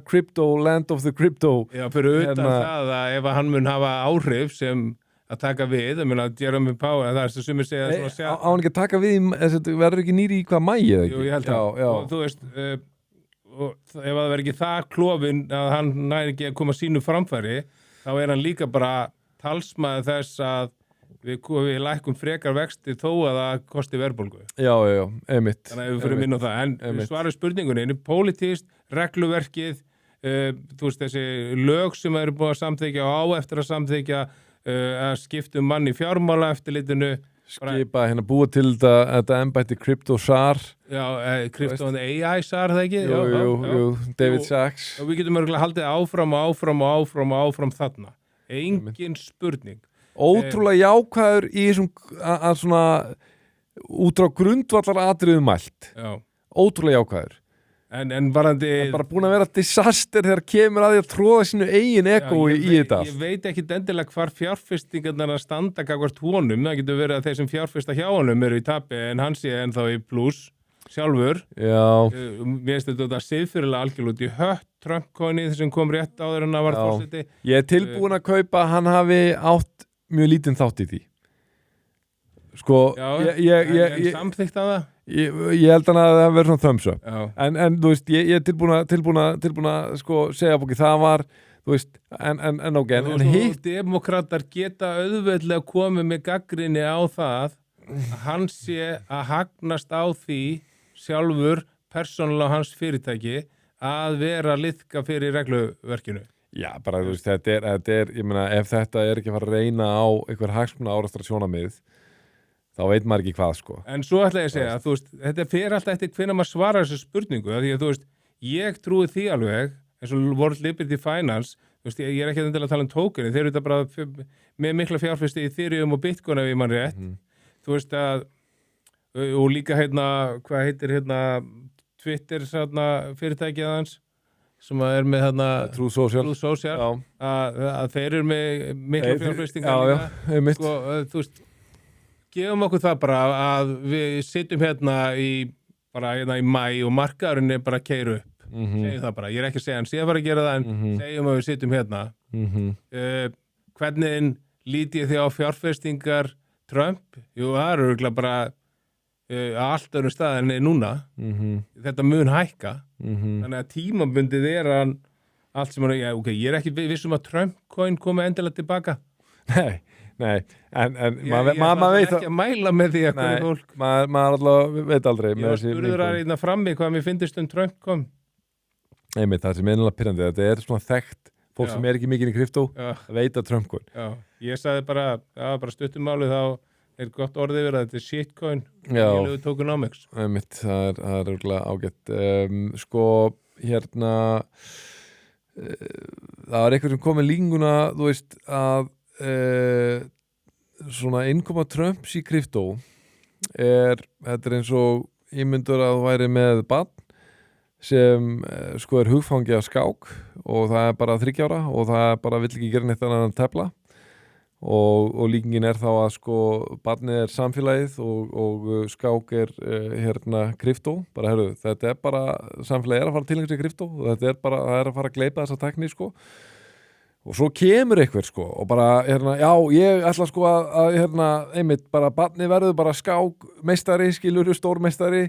Speaker 1: crypto, land of the crypto.
Speaker 2: Já, fyrir utan það að ef hann mun hafa áhrif sem að taka við, ég meina að Jeremy Powell, það er sem sumir segja
Speaker 1: á hann ekki að taka við, verður ekki nýri í hvað mæi eða ekki?
Speaker 2: Jú, ég held að, og þú veist ef það verður ekki það klofin að hann næri ekki að koma sínu framfæri, þá er hann líka bara talsmaður þess að við lækkum frekar vexti þó að það kosti verðbólgu.
Speaker 1: Já, einmitt.
Speaker 2: Þannig að við fyrir minn á það, en svarið spurningunni, pólitískt, regluverkið, þú veist þessi lög sem eru búin að samþykja og á eftir að samþykja að skipta mann í fjármála eftirlitinu.
Speaker 1: Skipa búa til þetta embætti Crypto SAR.
Speaker 2: Já, Crypto and AI SAR, það ekki?
Speaker 1: Jú, David Sachs.
Speaker 2: Og við getum örgulega haldið áfram þarna. Engin spurning.
Speaker 1: Ótrúlega jákvæður í þessum að svona út frá grundvallar atriðum mælt.
Speaker 2: Já.
Speaker 1: Ótrúlega jákvæður.
Speaker 2: En varandi...
Speaker 1: Það er bara búin að vera disaster þegar kemur að því að tróða sínu eigin ego í þetta.
Speaker 2: Ég veit ekki endilega hvar fjárfestingarnar standa gagvart honum. Það getur verið að þeir sem fjárfesta hjá honum eru í tapi en hann sé ennþá í pluss sjálfur.
Speaker 1: Já.
Speaker 2: Mér finnst þetta siðferðilega algjörlega út í hött Trump-coinið sem kom rétt áður en að var forseti.
Speaker 1: Ég er tilbúin að kaupa, hann hafi átt mjög lítinn þátt í því. Sko,
Speaker 2: en samþykkt að það?
Speaker 1: Ég held að það verður svona thumbs up. En þú veist, ég er tilbúin að sko segja bóki, það var, þú veist, en ok, en hitt
Speaker 2: demokratar geta auðveldlega komið með gagnrýni á það að hann sé að hagnast á því sjálfur persónulega hans fyrirtæki að vera liðka fyrir regluverkinu.
Speaker 1: Já, bara þú veist, þetta er, ég meina, ef þetta er ekki að fara að reyna á einhver hagsmuna árastra sjónarmið, þá veit maður ekki hvað, sko.
Speaker 2: En svo ætla ég að segja, þú veist, þetta fer alltaf eftir hvenær maður svarar þessu spurningu, því að þú veist, ég trúi því alveg, eins og World Liberty Finance, þú veist, ég er ekki að tala um tókeni, þeir eru þetta bara með mikla fjárfesti í Ethereum og Bitcoin ef ég mann rétt, þú veist að, og líka hvað heitir Twitter fyrirtækið hans, sem er með
Speaker 1: True Social.
Speaker 2: Að þeir eru með mikla fjárfestingar líka, sko, þú veist, gefum okkur það bara að við sitjum í mæ og markaðurinn er bara að keyra upp. Segjum það bara. Ég er ekki að segja hann sé að fara að gera það, en segjum að við sitjum hérna. Hvernig lít ég því á fjárfestingar Trump? Jú, það eru örugglega bara allt öðrum stað en núna þetta mun hækka þannig að tímabundið hann allt sem ég ekki vissum að Trump-coin komi endilega tilbaka
Speaker 1: Nei, en
Speaker 2: maður veit ekki að mæla með því að fólk
Speaker 1: maður alltaf veit aldrei
Speaker 2: ég var spurður að frammi hvað mér finnst Trump-coin
Speaker 1: það sem einlega pyrrandi, þetta svona þekkt fólk sem ekki mikið í kryptó að veita Trump-coin
Speaker 2: ég sagði bara stuttumáli þá gott orðið verið að þetta shitcoin nýluðu tokenomics
Speaker 1: það er örgulega ágætt sko hérna það var eitthvað sem kom með línguna þú veist að svona innkoma Trumps í kryptó þetta er eins og ímyndur að þú væri með barn sem sko er hugfangi af skák og það er bara 30 ára og það bara vill ekki gera neitt annað en tefla og líkingin þá að sko barnið samfélagið og skák hérna kryptó bara þetta bara samfélagið að fara til einhversi kryptó og þetta bara það að fara að gleypa þessa tækni sko og svo kemur einhver sko og bara hérna já ég ætla sko að hérna einmitt bara barnið verður bara skák meistari skilur stórmeistari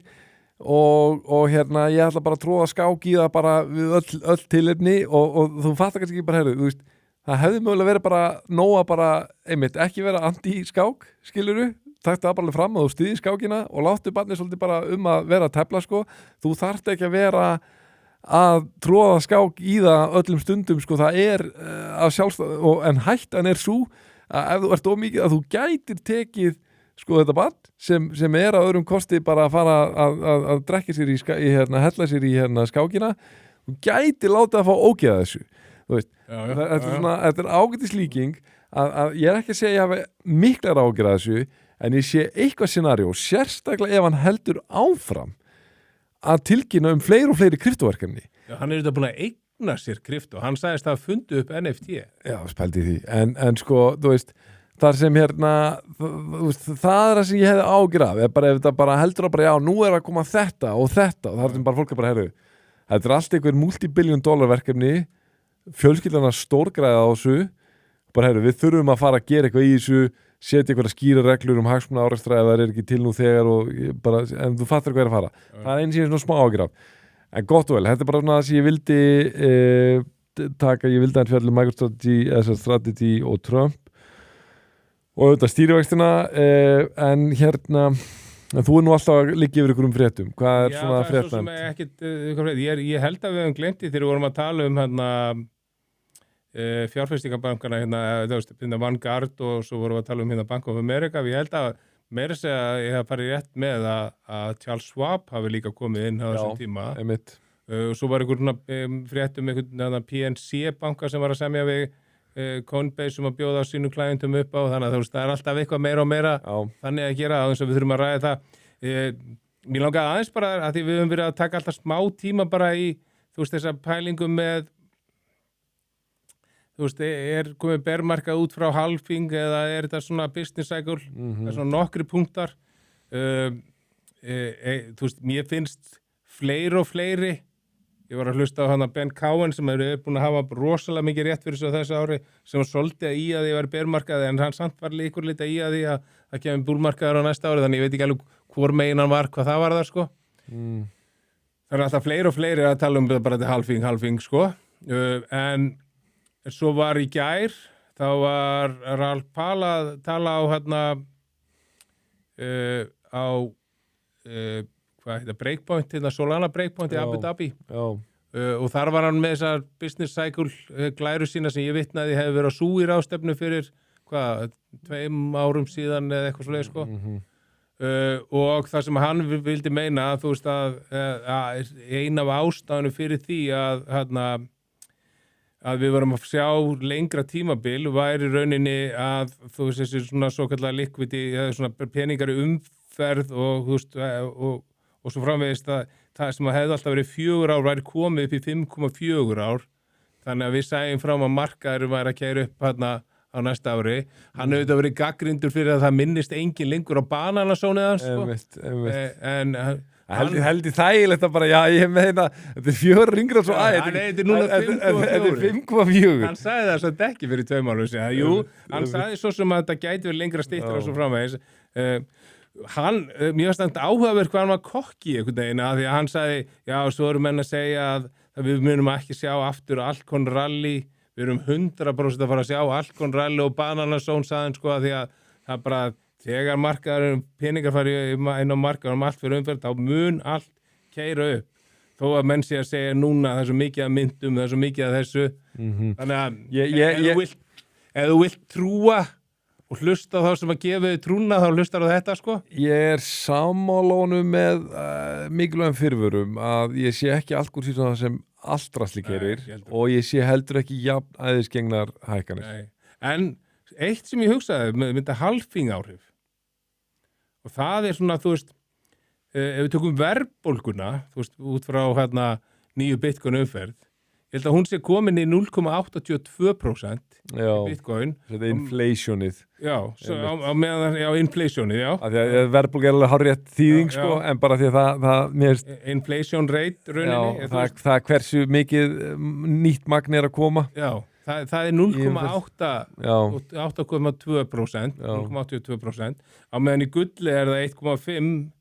Speaker 1: og hérna ég ætla bara að tróða skák í það bara við öll tilefni og þú fattar kannski ekki bara þú veist það hefði mögulega verið bara nóga bara, einmitt, ekki vera anti-skák, skiluru, taktu það bara fram að þú styðir skákina og láttu barnið svolítið bara að vera að tefla, sko. Þú þarft ekki að vera að tróða skák í það öllum stundum, sko, það að sjálfstæð, en hættan svo að ef þú ert ómikið að þú gætir tekið, sko, þetta barn sem að öðrum kosti bara að fara að drekka sér hella sér í skákina, þú gætir láta að fá ógeða þessu. Þú veist, þetta ágætis líking að ég ekki að segja að ég hafi miklar ágjur að þessu en ég sé eitthvað scenarió sérstaklega ef hann heldur áfram að tilkynna fleiri og fleiri kryptóverkefni
Speaker 2: hann þetta búin að eigna sér kryptó hann sagðist að fundu upp NFT
Speaker 1: spældi því, en sko þú veist, þar sem hérna það sem ég hefði ágjur af ef þetta bara heldur að bara nú að koma þetta og það er bara fólk að bara þetta allt einhver multi-billion-dollar verkefni fjölskyldan að stórgræða á þessu bara við þurfum að fara að gera eitthvað í þessu setja eitthvað að skýra reglur hagsmuna árekstrar ef það ekki til nú þegar en þú fattar hvað að fara það er eins og svona smá ágraf en gott og vel, þetta bara svona það sem ég vildi ég vildi að fjalla MicroStrategy og Trump og auðvitað stýrivextina en hérna en þú nú alltaf að liggja yfir ykkur fréttum hvað svona fréttnæmt?
Speaker 2: Ég held að við höfum glemt því þegar við vorum að tala fjárfestingabankana Vanguard og svo vorum við að tala Bank of America ég held að meira segja að ég hef farið rétt með að Charles Schwab hafi líka komið inn á þessum tíma og svo var einhver frétt einhvern PNC banka sem var að semja við Coinbase að bjóða á sínum klæðendum upp á þannig að það er alltaf eitthvað meira og meira þannig að gera aðeins að við þurfum að ræða það mér langaði aðeins bara að því við höfum verið að taka alltaf smá tíma bara í þessa pælingu með komið bermarkað út frá halving eða þetta svona business cycle það svona nokkri punktar mér finnst fleiri og fleiri ég var að hlusta á Ben Cowen sem búin að hafa rosalega mikið rétt fyrir þessu ári sem var svolítið í að því var bermarkað en hann samt var líkur lítið í að því að það kemur búlmarkaður á næsta ári þannig ég veit ekki alveg hvor megin hann var hvað það var það sko það er alltaf fleiri og fleiri að tala bara þetta halving sko en svo var í gær, þá var Ralph Pal að tala á Breakpoint, Solana Breakpoint í Abu Dhabi og þar var hann með þessar business cycle glæru sína sem ég vitnaði hefði verið á Súi ráðstefnu fyrir 2 árum síðan eða eitthvað svoleiðis sko og það sem hann vildi meina þú veist að ein af ástæðunum fyrir því að við varum að sjá lengra tímabil væri rauninni að þú veist þessi svona svokallega likvidi svona peningar í umferð og þú veist og svo framvegist að það sem hefði alltaf verið 4 ár væri komið upp í 5,4 ár þannig að við sæjum fram að markaður væri að keyra upp á næsta ári hann hefði þetta verið gagnrýndur fyrir að það minnist engin lengur á bananasónið hans sko. En
Speaker 1: Held í þægilegt að bara, ég meina þetta er 4 ringra svo
Speaker 2: þetta er núna
Speaker 1: 5,4
Speaker 2: hann sagði það svo ekki fyrir 2 mánuðum jú, hann sagði svo sem að þetta gæti verið lengra styttra og svo framvegis mér varst þetta áhugaverð hvað hann var kokki einhvern veginn, að því að hann sagði, já, svo eru menn að segja að við munum ekki sjá aftur Alcon Rally, við erum 100% að fara að sjá Alcon Rally og Bananazone, sagði hann, sko, að því að það bara, þegar markaðar peningar fari inn á markaðar allt fyrir umferð, þá mun allt keyra upp, þó að menn sé að segja núna það er svo mikið að myndum, það er svo mikið að þessu, þannig að ef þú vilt trúa og hlusta á þá sem að gefa þau trúna, þá hlustar á þetta, sko?
Speaker 1: Ég sammálónum með mikilvægum fyrirvörum að ég sé ekki allt sem allt rasli gerir og ég sé heldur ekki jafn æðisgengnar hækkanir.
Speaker 2: Nei. En eitt sem ég hugsaði myndi halfing áhrif og það er svona, þú veist, ef við tökum verðbólguna, þú veist, út frá hérna nýju Bitcoin umferð, ég held að hún sé komin í 0,82% í Bitcoin.
Speaker 1: Þetta er inflationið.
Speaker 2: Já, inflationið, já.
Speaker 1: Að verðbólga er alveg hárrétt þýðing, sko, en bara því að það
Speaker 2: inflation rate rauninni.
Speaker 1: Já, það hversu mikið nýtt magn er að koma.
Speaker 2: Já, það er 8,2%, 0,82%. Á meðan í gulli er það 1,5%.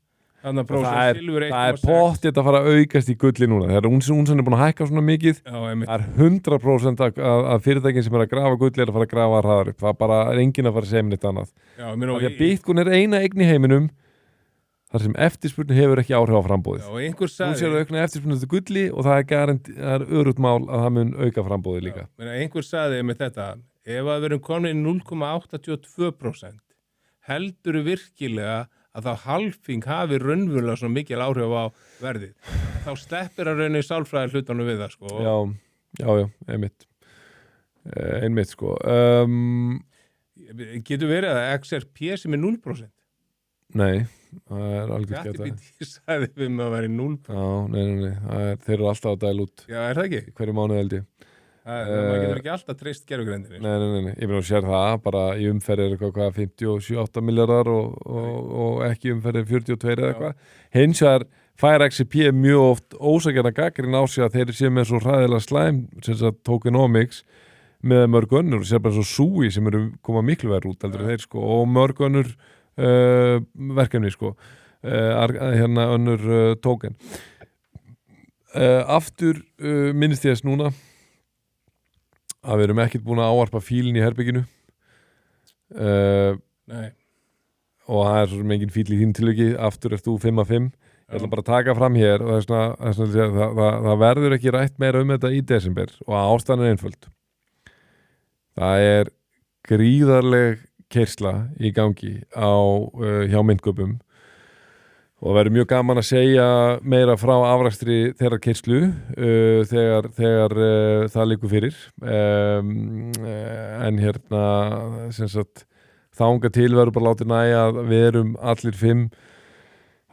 Speaker 1: Það er pottið að fara að aukast í gulli núna. Þegar unsan er búin að hækka svona mikið, það er 100% að fyrirtækin sem er að grafa gulli er að fara að grafa hraðar upp. Það bara er enginn að fara að segja mér neitt annað. Því að Bitcoin er eina eign í heiminum þar sem eftirspurnin hefur ekki áhrif á frambóðið. Hún sér að aukna eftirspurnin til gulli og það er örugt mál að það mun auka frambóðið líka.
Speaker 2: Einhver sagði með þetta, ef að við erum komin í 0,82%, heldur virkilega að þá halfing hafi raunverulega svo mikil áhrif á verðið. Þá sleppir að rauninni sálfræði hlutanum við það, sko.
Speaker 1: Já, einmitt, sko.
Speaker 2: Getur verið að XRP sem er 0%?
Speaker 1: Nei, það er algjörð geta.
Speaker 2: Ég sagði við mig að vera í 0%.
Speaker 1: Já, nei, þeir eru alltaf að dæla út.
Speaker 2: Já, er það ekki?
Speaker 1: Hverju mánuð held ég.
Speaker 2: Það getur ekki alltaf treyst gerfugrindinni.
Speaker 1: Nei, ég meina að sér það, bara í umferðir eitthvað 57-8 miljardar og ekki umferðir 42 eða eitthvað. Hins vegar fær XRP mjög oft ósakjarna gagnrýni á sig að þeir séu með svo hræðilega slæm, sem sagt tokenomics, með mörg önnur, sér bara svo SUI sem eru koma miklu verið út, heldur þeir, sko, og mörg önnur verkefni, sko, hérna önnur token. Aftur minnist ég þess núna að við erum ekkert búin að ávarpa fílinn í herbygginu og það er svo mengin fíl í þín tilviki, aftur ert þú 5-5. Ég ætla bara að taka fram hér og það verður ekki rætt meira þetta í desember og ástæðan er einföld. Það er gríðarleg keyrsla í gangi hjá myndköpum og það verður mjög gaman að segja meira frá afrakstri þeirra keyrslu þegar það liggur fyrir en hérna sem sagt þanga til verður bara látið nægja að við erum allir 5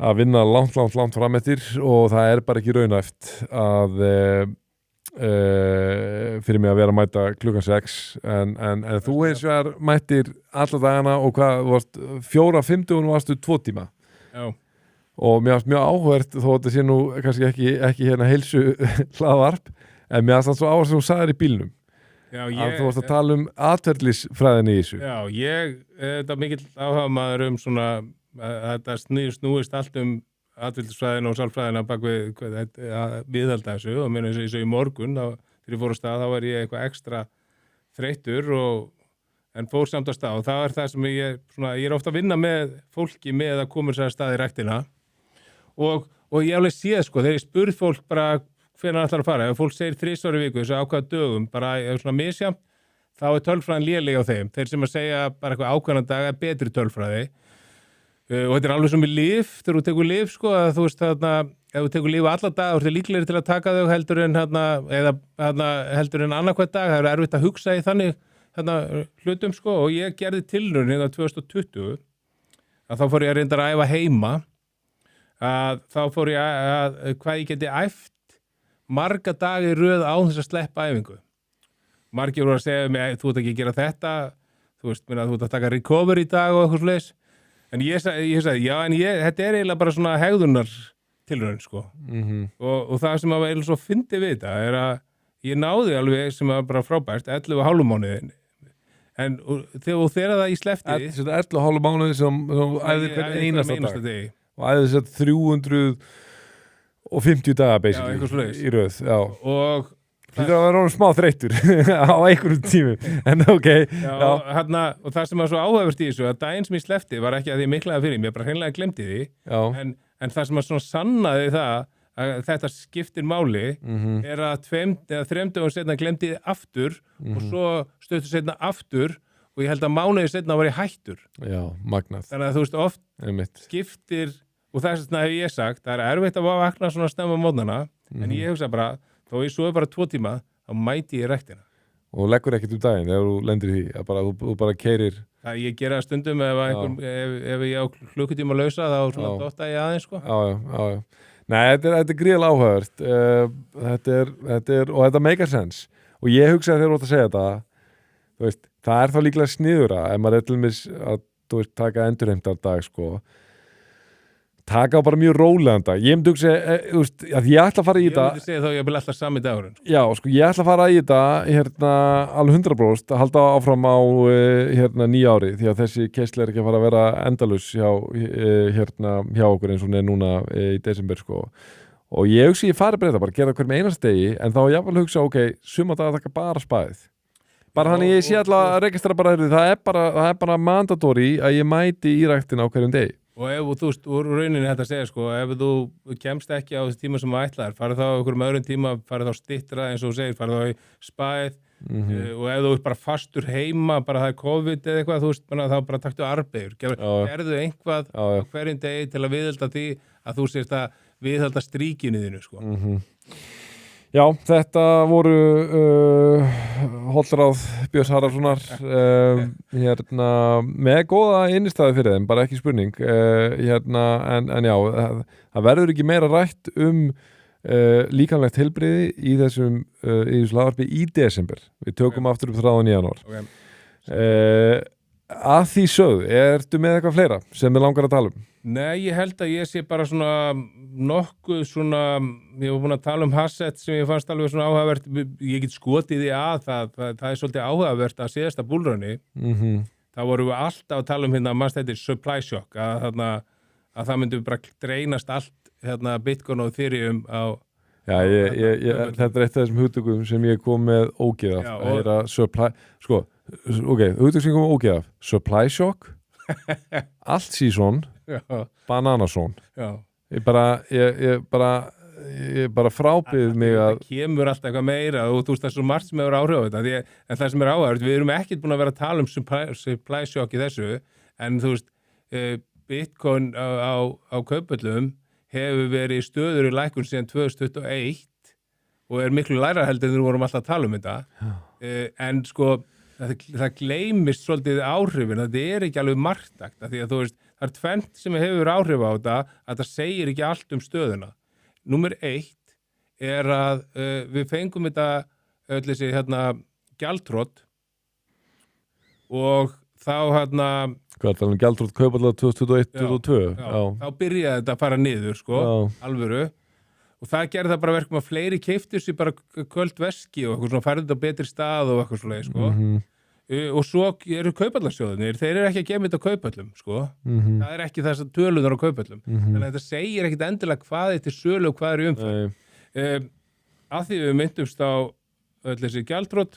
Speaker 1: að vinna langt fram eftir og það er bara ekki raunhæft að fyrir mig að vera að mæta klukkan 6 en þú eins vegar mættir alla dagana og hvað 4-5 varstu 2 tíma.
Speaker 2: Já.
Speaker 1: Og mér finnst mjög áhugavert þó að þetta sé nú kannski ekki hérna heilsu hlaðvarp en mér finnst það svo áherslu sem þú sagðir í bílnum. Já, að þú varst að tala atferlisfræðinni í þessu.
Speaker 2: Já, þetta er mikill áhugamaður svona að þetta snúist allt atferlisfræðina og sálfræðina bak við viðhalda þessu og mér eins og í morgun þegar ég fór á stað þá var ég eitthvað ekstra þreyttur en fór samt á stað og það er það sem ég er ofta að vinna með fólki með að koma sér að stað í ræktina og ég alveg séð, sko, þegar ég spurð fólk bara hvenær ætlar að fara, ef fólk segir 3 ári viku, þessu ákveða dögum, bara svona misjafnt, þá er tölfræðin léleg á þeim, þeir sem að segja bara eitthvað ákveðna dag er betri tölfræði og þetta er alveg sem í lyf, þegar þú tekur lyf, sko, að þú veist þarna, ef þú tekur lyf alla dag, þú ert líklegri til að taka þau heldur en annarkvæð dag, það er erfitt að hugsa í þannig hlutum, sko, og ég gerði tilraun hérna 2020 að þá fór ég að reynda að æfa heima að þá fór ég að hvað ég geti æft marga dagi röð á þess að sleppa æfingu. Margir voru að segja mig, þú ert ekki að gera þetta, þú veist, þú ert að taka recovery í dag og eitthvað slags, en ég sagði, já, en þetta er eiginlega bara svona hegðunar tilraun, sko. Og það sem að eiginlega svo fyndi við þetta er að ég náði alveg sem að bara frábært 11,5 mánuðin. En þegar það í slefti
Speaker 1: 11,5 mánuði sem æðir hvern einasta dag og æðir þess að 350 daga basically í röð
Speaker 2: og
Speaker 1: það var ráðum smá þreyttur á einhverjum tímum en ok
Speaker 2: og það sem var svo áhugavert í þessu að daginn sem ég slefti var ekki að því miklaði fyrir mér bara hreinlega glemdi því en það sem var svona sannaði það að þetta skiptir máli er að 2 eða 3 dögum setna glemdi þið aftur og svo stöttu setna aftur og ég held að mánuði setna var ég hættur
Speaker 1: magnað
Speaker 2: þannig að þú veist oft skiptir og þess vegna hef ég sagt það er erfitt að vakna svona snemma á mótnana en ég hugsa bara þó ég sofi bara 2 tíma, þá mæti ég ræktina.
Speaker 1: Og leggur ekkert daginn þegar þú lendir í því, þú bara keyrir.
Speaker 2: Ég gera það stundum ef ég á klukkutíma lausa, þá svona dotta ég aðeins, sko.
Speaker 1: Já. Nei, þetta er gríðalega áhugavert. Þetta er, og þetta make sense. Og ég hugsa þegar þú ætti að segja þetta, þú veist, það er þá líklega sniðura, ef maður er til mis að, þú veist, taka endurheimtardag, sko. Taka á bara mjög rólegan dag. Ég myndi hugsa, þú veist, að ég ætla að fara í þetta.
Speaker 2: Ég myndi segja þá ég vil alltaf sami dagurinn.
Speaker 1: Já, sko, ég ætla að fara í þetta, alveg 100%, að halda áfram á, nýja ári, því að þessi keisla er ekki að fara að vera endalaus hjá okkur eins og hún er núna í desember, sko. Og ég hugsa ég fari breyta, bara gera hverjum einast degi, en þá ég vil hugsa, ok, suma dag að taka bara spæðið. Bara þannig ég sé alltaf að registra bara, það er bara mandatory að ég mæti í ræktina á hverjum degi.
Speaker 2: Og ef þú veist, úr rauninni þetta að segja sko, ef þú kemst ekki á þessi tíma sem þú ætlar, farið þá okkur öðrum tíma, farið þá styttra eins og þú segir, farið þá í spæð og ef þú ert bara fastur heima, bara það er COVID eða eitthvað, þú veist, þá bara taktu arbeigur. Gerðu einhvað á hverjum degi til að viðhalda því að þú sést að viðhalda stríkinu þínu sko.
Speaker 1: Já, þetta voru hollráð Björns Haraldssonar með góða innistæði fyrir þeim, bara ekki spurning en já, það verður ekki meira rætt líkamlegt heilbrigði í þessu hlaðvarpi í desember. Við tökum aftur upp þráðan í janúar. Að því sögðu, ertu með eitthvað fleira sem við langar að tala um?
Speaker 2: Nei, ég held að ég sé bara svona nokkuð svona, ég var búin að tala um Hassett sem ég fannst alveg svona áhugavert, ég get skotið því að það er svolítið áhugavert að síðasta búlrunni, þá vorum við alltaf að tala um mannst þetta supply shock, að það myndi bara dreinast allt Bitcoin og Ethereum á
Speaker 1: Já, þetta er eitt af þessum hugtökum sem ég kom með ógeð af, það er að supply, sko, ok, hugtök sem ég kom með ógeð af, supply shock, allt season, bananasón. Ég bara frábið mig að
Speaker 2: það kemur alltaf eitthvað meira og þú veist það er svo margt sem hefur áhrif á þetta en það sem er áhugavert, við erum ekkert búin að vera að tala um supply shock í þessu en þú veist, Bitcoin á kaupöllum hefur verið stöður í lækkun síðan 2021 og er miklu lægra heldur en við vorum alltaf að tala um þetta en sko það gleymist svolítið áhrifin, þetta er ekki alveg marktakt því að þú veist, það er tvennt sem hefur áhrif á þetta að það segir ekki allt um stöðuna. Númer 1 er að við fengum þetta öll þessi gjaldþrot og þá
Speaker 1: Hvað er það um gjaldþrot kaupallega 2021-2022?
Speaker 2: Þá byrjaði þetta að fara niður sko, alvöru og það gerði það bara verkum að fleiri keyptu sér bara köld veski og eitthvað svona færði þetta á betri stað og eitthvað svoleið sko og svo eru kaupallarsjóðunir, þeir eru ekki að gefa þetta á kaupallum sko, það er ekki þess að tölunar á kaupallum, þannig að þetta segir ekkit endilega hvað er til sölu og hvað er í umferð. Að því við myndumst á öll þessi gjaldþrot,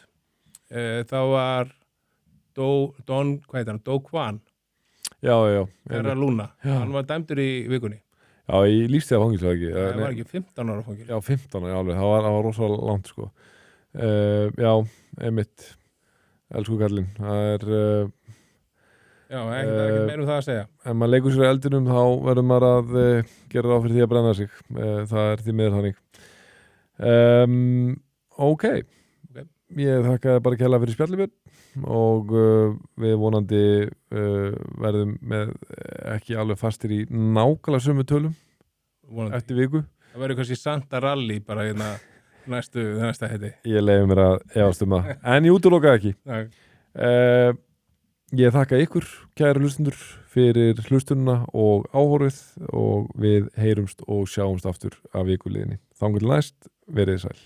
Speaker 2: þá var Do Kwon Terra Luna, hann var dæmdur í vikunni.
Speaker 1: Já, í lífstíða fangilsi var ekki.
Speaker 2: Það var ekki 15 ára fangilsi.
Speaker 1: Já, 15 ára, alveg, það var rosalega langt sko. Já, einmitt elsku kallinn, það er
Speaker 2: Já, ekki meira um það að segja.
Speaker 1: Ef maður leikur sér í eldinum þá verður maður að gera ráð fyrir því að brenna sig, það er því miður þannig. Ok, ég þakka bara kærlega fyrir spjallið Björn og við vonandi verðum með ekki alveg fastir í nákvæmlega sömu tölum eftir viku.
Speaker 2: Það verður kannski Santa Rally bara næsta heiti.
Speaker 1: Ég leiði mér að efast um það, en ég útilokaði ekki. Ég þakka ykkur, kæru hlustundur, fyrir hlustununa og áhorfið og við heyrumst og sjáumst aftur af vikuliðinni. Þangað til næst, verið sæl.